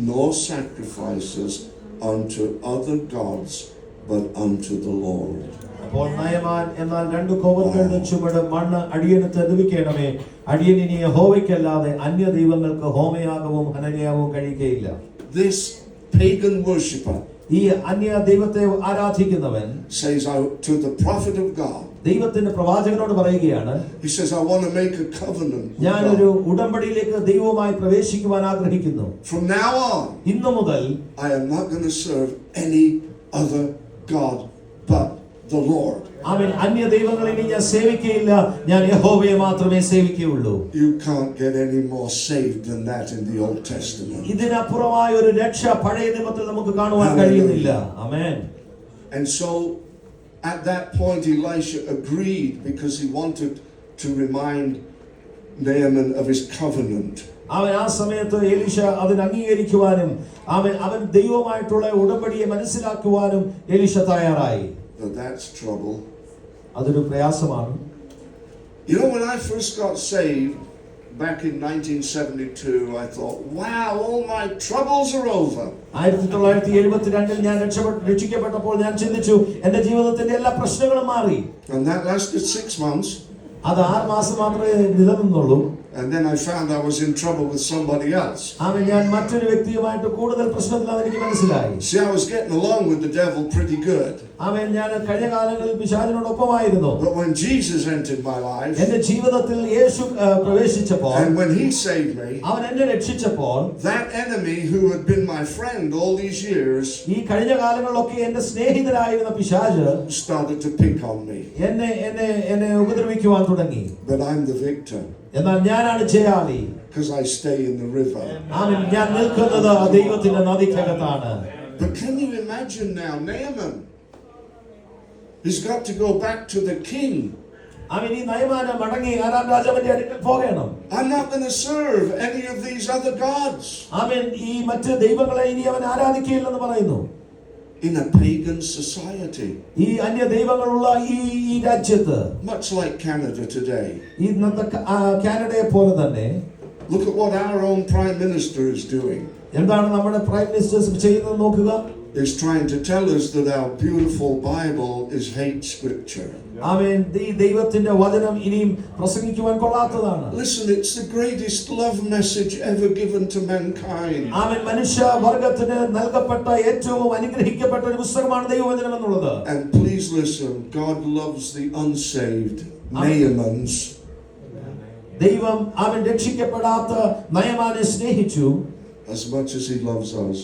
nor sacrifices unto other gods, but unto the Lord. അപ്പോൾ നയമാൻ എന്നാൽ 2 കോവറുകളുടെ ചുവട് മണ്ണ് അടിയന് തരുവിക്കണമേ, അടിയനിനി യഹോവയ്ക്കല്ലാതെ അന്യ ദൈവങ്ങൾക്ക് ഹോമയാഗവും ഹനനയാഗവും കഴിക്കുകയില്ല. This pagan worshipper, ഈ അന്യ ദൈവത്തെ ആരാധിക്കുന്നവൻ, says to the prophet of God, ദൈവത്തിന്റെ പ്രവാചകനോട് പറയുകയാണ്, he says, I want to make a covenant. ഞാനൊരു ഉടമ്പടിയിലേക്ക് ദൈവവുമായി പ്രവേശിക്കുവാൻ ആഗ്രഹിക്കുന്നു. From now on, ഇന്നു മുതൽ I am not going to serve any other god but the Lord. ആമേൻ. അന്യ ദൈവങ്ങളെ ഞാൻ സേവിക്കുകയില്ല, ഞാൻ യഹോവയെ മാത്രമേ സേവിക്കുകയുള്ളൂ. You can't get any more saved than that in the Old Testament. ഇതിനപ്പുറമായ ഒരു രക്ഷ പഴയ നിയമത്തിൽ നമുക്ക് കാണുവാൻ കഴിയുന്നില്ല. ആമേൻ. And so at that point Elisha agreed because he wanted to remind Naaman of his covenant. അവൻ ആ സമയത്ത് എലീശ അതിന് അംഗീകരിക്കുവാനും അവൻ ദൈവവുമായിട്ടുള്ള ഉടമ്പടിയെ മനസ്സിലാക്കുവാനും എലീശ തയ്യാറായി. But that's trouble. അതൊരു പ്രയാസമാണ്. You know, when I first got saved back in 1972, I thought, wow, all my troubles are over. 1972 ഞാൻ രക്ഷിക്കപ്പെട്ടപ്പോൾ ഞാൻ ചിന്തിച്ചു, എന്റെ ജീവിതത്തിന്റെ എല്ലാ പ്രശ്നങ്ങളും മാറി. And that lasted 6 months. അത് 6 മാസം മാത്രമേ നിലനിന്നുള്ളൂ. And then I found I was in trouble with somebody else. ഞാൻ മറ്റൊരു വ്യക്തിയുമായിട്ട് കൂടുതൽ പ്രശ്നത്തിലാണെന്ന് എനിക്ക് മനസ്സിലായി. See, I was getting along with the devil pretty good. ഞാൻ കഴിഞ്ഞ കാലങ്ങളിൽ പിശാചിനോടൊപ്പമായിരുന്നു. But when Jesus entered my life, എന്റെ ജീവിതത്തിൽ യേശു പ്രവേശിച്ചപ്പോൾ, and when he saved me, അവൻ എന്നെ രക്ഷിച്ചപ്പോൾ, that enemy who had been my friend all these years, ഈ കഴിഞ്ഞ കാലങ്ങളിലൊക്കെ എന്റെ സ്നേഹിതനായിരുന്ന പിശാച് started to pick on me. എന്നെ ഉപദ്രവിക്കുവാൻ തുടങ്ങി. But I'm the victor. എന്നാൽ ഞാനാണ് ജയാളി. Because I stay in the river. ഞാൻ നിൽക്കുന്നത് ദൈവത്തിന്റെ നദിക്കകത്താണ്. But can you imagine now, Naaman, he's got to go back to the king. ഈ നയമാനം മടങ്ങി ആരാം രാജാവിന്റെ അടുക്കൽ പോകണം. I'm not going to serve any of these other gods. ഈ മറ്റ് ദൈവങ്ങളെ ഇനി അവൻ ആരാധിക്കുകയില്ലെന്ന് പറയുന്നു. In a pagan society, ഈ അന്യ ദൈവങ്ങളുള്ള ഈ രാജ്യത്ത്, much like Canada today, ഇന്നത്തെ കാനഡയെ പോലെ തന്നെ, look at what our own prime minister is doing. എന്താണ് നമ്മുടെ പ്രൈം മിനിസ്റ്റർ ചെയ്യുന്നത് നോക്കുക. Is trying to tell us that our beautiful Bible is hate scripture. ആമേൻ. ഈ ദൈവത്തിന്റെ വചനം ഇനിയും പ്രസംഗിക്കുവാൻ കൊള്ളാത്തതാണ്. Listen, it's the greatest love message ever given to mankind. ആമേൻ. മനുഷ്യ വർഗത്തിന് നൽകപ്പെട്ട ഏറ്റവും അനുഗ്രഹിക്കപ്പെട്ട ഒരു പുസ്തകമാണ് ദൈവവചനം എന്നുള്ളത്. And please listen, God loves the unsaved Naamans. ദൈവം അവൻ രക്ഷിക്കപ്പെടാത്ത നയമാനെ സ്നേഹിച്ചു as much as he loves us.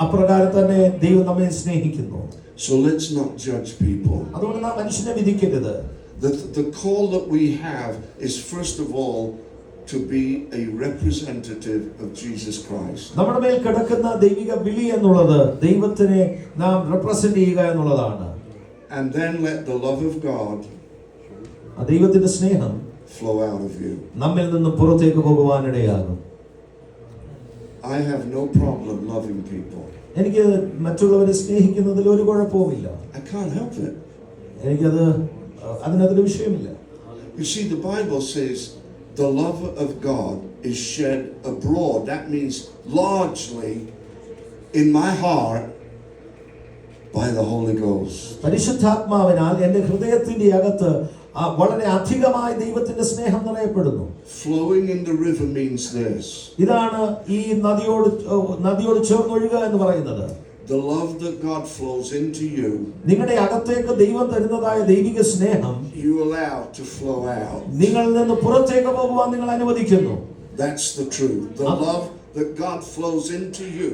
അപ്രകാരം തന്നെ ദൈവം നമ്മെ സ്നേഹിക്കുന്നു. So let's not judge people. അതുകൊണ്ട് നാം മനുഷ്യനെ വിധിക്കരുത്. The call that we have is first of all to be a representative of Jesus Christ. നമ്മുടെ മേൽ കിടക്കുന്ന ദൈവിക വിളി എന്നുള്ളത് ദൈവത്തിനെ നാം റെപ്രസെന്റ് ചെയ്യുക എന്നുള്ളതാണ്. And then let the love of God ആ ദൈവത്തിന്റെ സ്നേഹം flow out of you. നമ്മിൽ നിന്നും പുറത്തേക്ക് പോകുവാനിടയാകും. I have no problem loving people. എനിക്ക് മറ്റുള്ളവരെ സ്നേഹിക്കുന്നതിൽ ഒരു കുഴപ്പവുമില്ല. I can't help it. അതിനകത്തൊരു വിഷയമില്ല. You see, the Bible says the love of God is shed abroad. That means largely in my heart by the Holy Ghost. പരിശുദ്ധാത്മാവിനാൽ എൻ്റെ ഹൃദയത്തിന്റെ അകത്ത് വളരെ അധികമായി ദൈവത്തിന്റെ സ്നേഹം നിറയപ്പെടുന്നു. Flowing in the river means this. ഇതാണ് ഈ നദിയോട് ചേർന്നൊഴുകുക എന്ന് പറയുന്നത്. The love that God flows into you, നിങ്ങളുടെ അകത്തേക്ക് ദൈവം തരുന്നതായ ദൈവിക സ്നേഹം you allow to flow out. നിങ്ങളിൽ നിന്ന് പുറത്തേക്ക് പോകുവാൻ നിങ്ങൾ അനുവദിക്കുന്നു. That's the truth. The love that God flows into you,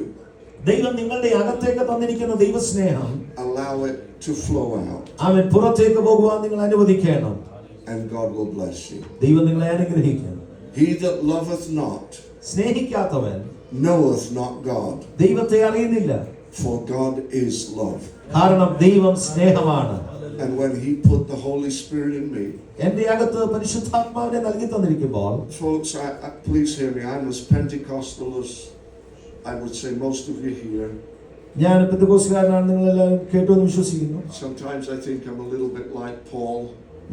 ദൈവം നിങ്ങളുടെ അകത്തേക്ക് തന്നിരിക്കുന്ന ദൈവസ്നേഹം allow it to flow out. അവൻ പുറത്തേക്ക് പോകുവാൻ നിങ്ങൾ അനുവദിക്കണം. And God will bless you. ദൈവം നിങ്ങളെ അനുഗ്രഹിക്കും. He that loveth not സ്നേഹിക്കാത്തവൻ knoweth not God, ദൈവത്തെ അറിയുന്നില്ല. for God is love. കാരണം ദൈവം സ്നേഹമാണ്. And when He put the Holy Spirit in me, എൻ്റെ അകത്ത് പരിശുദ്ധാത്മാവിനെ നൽകി തന്നിരിക്കുമ്പോൾ, folks, please hear me. I'm as Pentecostal as I would say most of you here. ഞാൻ പെന്തക്കോസ്തുകാരനാണ്, നിങ്ങളെല്ലാവരും കേട്ടു എന്ന് വിശ്വസിക്കുന്നു. Sometimes I think I'm a little bit like Paul.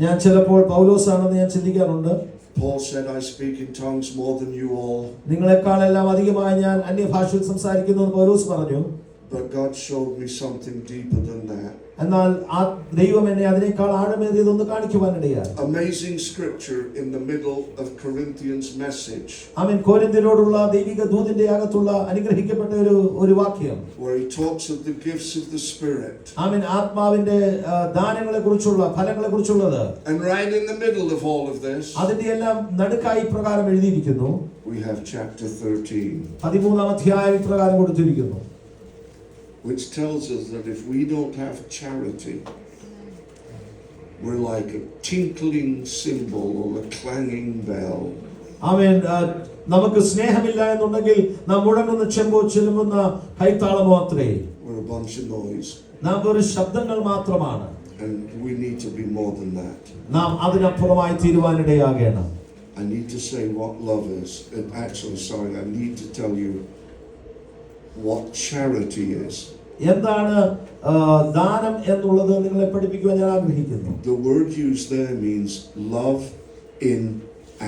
ഞാൻ ചിലപ്പോൾ പൗലോസാണെന്ന് ഞാൻ ചിന്തിക്കാറുണ്ട്. Paul said, I speak in tongues more than you all. നിങ്ങളെക്കാളെല്ലാം അധികമായി ഞാൻ അന്യഭാഷയിൽ സംസാരിക്കുന്നു എന്ന് പൗലോസ് പറഞ്ഞു. But God showed me something deeper than that. എന്നാൽ ആ ദൈവം എന്നെ അതിനേക്കാൾ ആഴമേറിയതൊന്ന് കാണിക്കുവാനിടയായി. Amazing scripture in the middle of Corinthians message. ആമേൻ. കൊരിന്ത്യരോടുള്ള ദൈവിക ദൂതിന്റെ അകത്തുള്ള അനുഗ്രഹിക്കപ്പെട്ട ഒരു വാക്യം, where he talks of the gifts of the Spirit. ആമേൻ. ആത്മാവിന്റെ ദാനങ്ങളെക്കുറിച്ചുള്ള ഫലങ്ങളെക്കുറിച്ചുള്ളത്. And right in the middle of all of this, അതിന്റെ എല്ലാം നടുക്കായി പ്രകാരം എഴുതിയിരിക്കുന്നു. we have chapter 13. 13-ാം അധ്യായം പ്രകാരം കൊടുത്തിരിക്കുന്നു. Which tells us that if we don't have charity, we're like a tinkling cymbal or a clanging bell. ആമേൻ. നമുക്ക് സ്നേഹമില്ല എന്നുണ്ടെങ്കിൽ നാം മുഴങ്ങുന്ന ചെമ്പോ ചിലുമുന്ന കൈത്താളമോ അത്രേ. We're a bunch of noise. നാം ഒരു ശബ്ദങ്ങൾ മാത്രമാണ്. And we need to be more than that. നാം അതിനപ്പുറമായി തീരുവാനിടയാകണം. I need to say what love is. I need to tell you what charity is. എന്താണ് ദാനം എന്നുള്ളത് നിങ്ങളെ പഠിപ്പിക്കുവാൻ ഞാൻ ആഗ്രഹിക്കുന്നു. The word used there means love in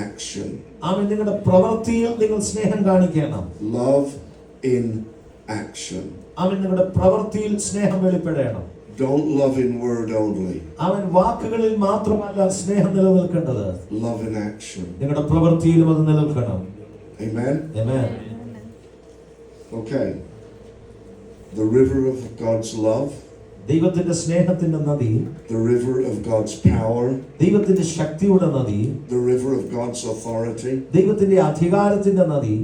action. ആമേൻ. നിങ്ങളുടെ പ്രവൃത്തിയിൽ നിങ്ങൾ സ്നേഹം കാണിക്കണം. Love in action. ആമേൻ. നിങ്ങളുടെ പ്രവൃത്തിയിൽ സ്നേഹം വെളിപ്പെടണം. Don't love in word only. ആമേൻ. വാക്കുകളിൽ മാത്രമല്ല സ്നേഹം നിലനിൽക്കേണ്ടത്. Love in action. നിങ്ങളുടെ പ്രവൃത്തിയിലും അത് നിലനിൽക്കണം. Amen. Amen. Okay. The river of God's love, ദൈവത്തിന്റെ സ്നേഹത്തിന്റെ നദി, the river of God's power, ദൈവത്തിന്റെ ശക്തിയുടെ നദി, the river of God's authority ദൈവത്തിന്റെ അധികാരത്തിന്റെ നദി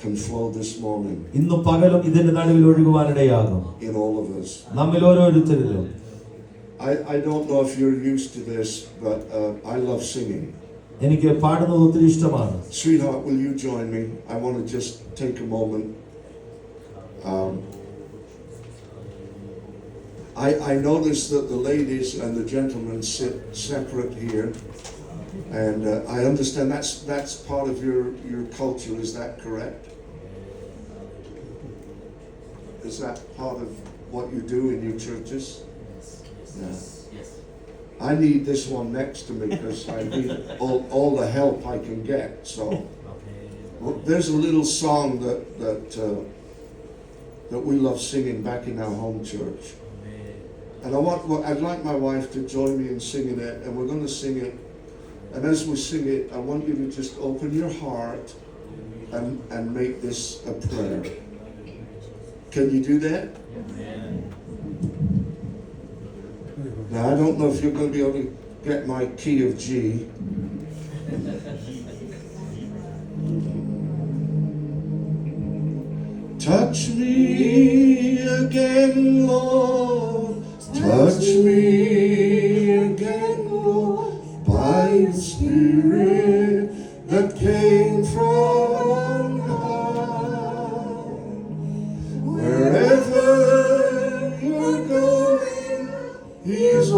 can flow this morning ഇന്ന് പകലും ഇതിന്റെ നടുവിൽ ഒഴുകുവാനിടയാകും. in all of us. നമ്മിൽ ഓരോരുത്തരിലും. I don't know if you're used to this, but I love singing. എനിക്ക് പാടുന്നത് ഒത്തിരി ഇഷ്ടമാണ്. Sweetheart, will you join me? I want to just take a moment. I noticed that the ladies and the gentlemen sit separate here, and I understand that's part of your culture. Is that correct? Is that part of what you do in your churches? Yeah. Yes. I need this one next to me because I need all the help I can get. So well, there's a little song that we love singing back in our home church. And I'd like my wife to join me in singing it, and we're going to sing it. And as we sing it, I want you to just open your heart and make this a prayer. Can you do that? Now, I don't know if you're going to be able to get my key of G. Touch me again, Lord. Touch me again, Lord, by your Spirit that came from high. Wherever you're going, He's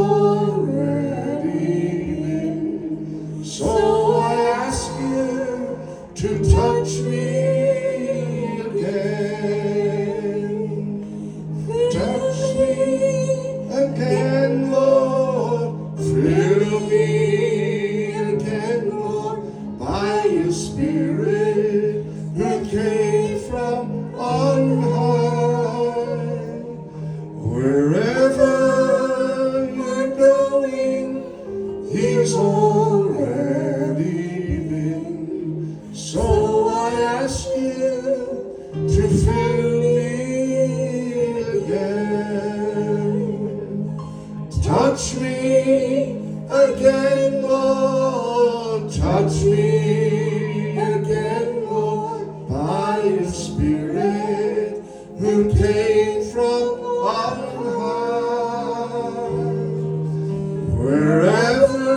touch me again. Touch me again, Lord. Fill me again, Lord, by your Spirit who came from on high. Wherever you're going, He's already been. So I ask you to fill me again. Touch me again, Lord. Touch me again, Lord, by your Spirit who came from on high. Wherever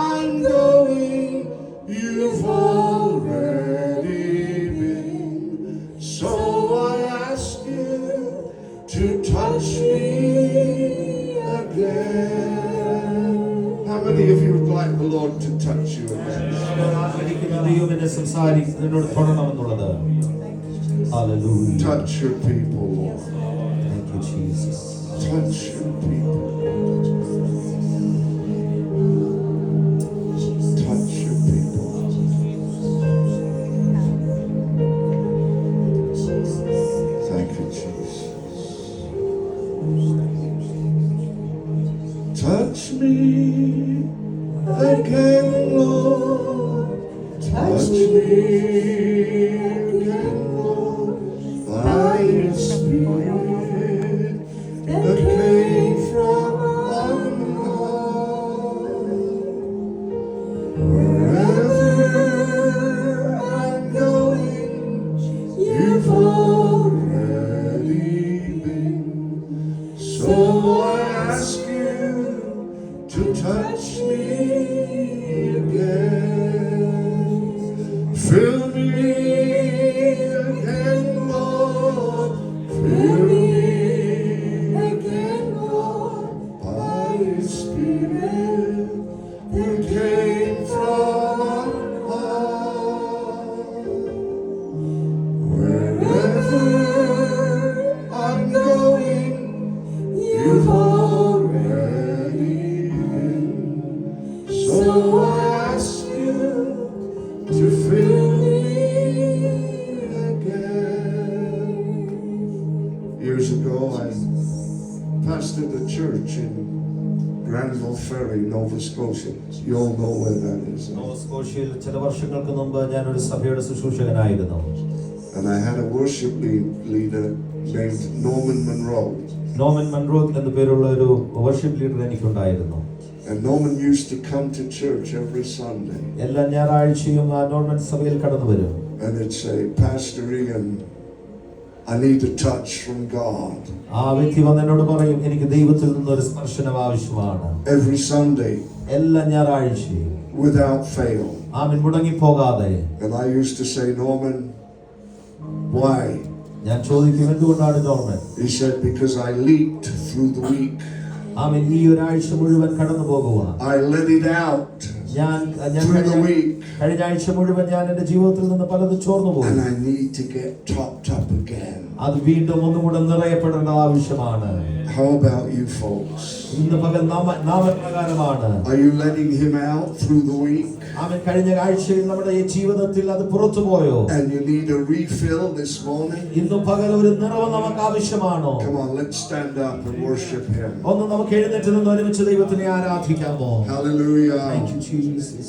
I'm going, you've already been. So I ask you to touch me again. How many of you would like the Lord to touch you again? Hallelujah. Touch your people, Lord. Thank you, Jesus. Touch your people. Touch your people. Thank you, Jesus. Touch me again, Lord. Touch me again, Lord, by your Spirit that came from on high. Wherever I'm going, you've already been. So I ask you to touch me again. Fill me again, Lord. Fill me again, Lord, by your Spirit who came from on high. Wherever I'm going, you've already been. So I ask you to fill me again. Years ago, I pastored a church in Granville Ferry, Nova Scotia. You all know where that is. സ്കോഷ്യയിൽ ചില വർഷങ്ങൾക്ക് മുമ്പ് ഞാനൊരു സഭയുടെ ശുശ്രൂഷകനായിരുന്നു. And I had a worship leader named Norman Monroe. നോമൻ Monroe എന്ന പേരുള്ള ഒരു വർഷിപ്പ് ലീഡർ എനിക്കുണ്ടായിരുന്നു. And Norman used to come to church every Sunday. എല്ലാ ഞായറാഴ്ചയും ആ നോർമൻ സഭയിൽ കടന്നു വരും. And it'd say, Pastor Ian, I need a touch from God. ആ വ്യക്തി വന്ന് എന്നോട് പറയും, എനിക്ക് ദൈവത്തിൽ നിന്ന് ഒരു സ്പർശനം ആവശ്യമാണ്. Every Sunday. എല്ലാ ഞായറാഴ്ചയും. Without fail. ആമേൻ, മുടങ്ങി പോകാതെ. And I used to say, Norman, why? ഞാൻ ചോദിക്കും, എന്തുകൊണ്ടാണ് Norman? He said, because I leaked through the week. ആമേൻ, ഈ ഒരാഴ്ച മുഴുവൻ കടന്നു പോകുക. I let it out. ഞാൻ through the week. കഴിഞ്ഞ ആഴ്ച മുഴുവൻ ഞാൻ എൻ്റെ ജീവിതത്തിൽ നിന്ന് പലതും ചോർന്നു പോകും. And I need to get topped up again. അത് വീണ്ടും ഒന്നുകൂടെ നിറയപ്പെടേണ്ട ആവശ്യമാണ്. How about you folks? ഇന്ന് പകൽ നാമപ്രകാരമാണ്. Are you letting him out through the week? ആമേൻ, കഴിഞ്ഞ ആഴ്ചയിൽ നമ്മുടെ ഈ ജീവിതത്തിൽ അത് പുറത്തു പോയോ? And you need a refill this morning? ഇന്ന് പകൽ ഒരു നിറവ് നമുക്ക് ആവശ്യമാണോ? Come on, let's stand up and worship him. ഒന്ന് നമുക്ക് എഴുന്നേറ്റ് നിന്ന് ഒരുമിച്ച് ദൈവത്തിനെ ആരാധിക്കാമോ? Hallelujah. Thank you, Jesus.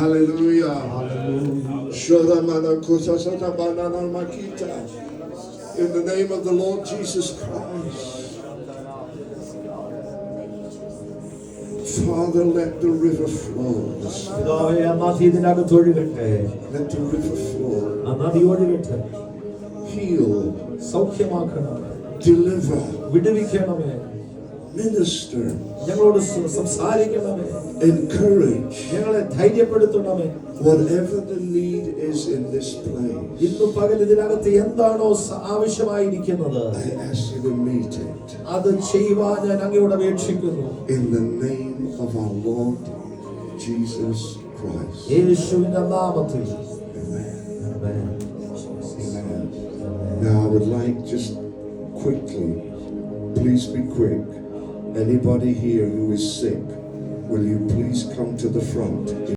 Hallelujah. Hallelujah. In the name of the Lord Jesus Christ. Father, let the river flow. പിതാവേ, ആ നദി ഇതിനകത്ത് ഒഴുകട്ടെ. Let the river flow. ആ നദി ഒഴുകട്ടെ. Heal. സൗഖ്യമാക്കണം. Deliver. വിടുവിക്കണമേ. Minister. ഞങ്ങളോട് സംസാരിക്കണമേ. Encourage. ഞങ്ങളെ ധൈര്യപ്പെടുത്തണമേ. Whatever the need is in this place. ഇന്ന് പകൽ ഇതിനകത്ത് എന്താണോ ആവശ്യമായിരിക്കുന്നത്, I ask you to meet it. അത് ചെയ്യുവാൻ ഞാൻ അങ്ങയോട് അപേക്ഷിക്കുന്നു. In the name of our Lord Jesus Christ. യേശുവിന്റെ നാമത്തിൽ. Amen. Amen. Amen. Now I would like just quickly, please be quick. Anybody here who is sick, will you please come to the front?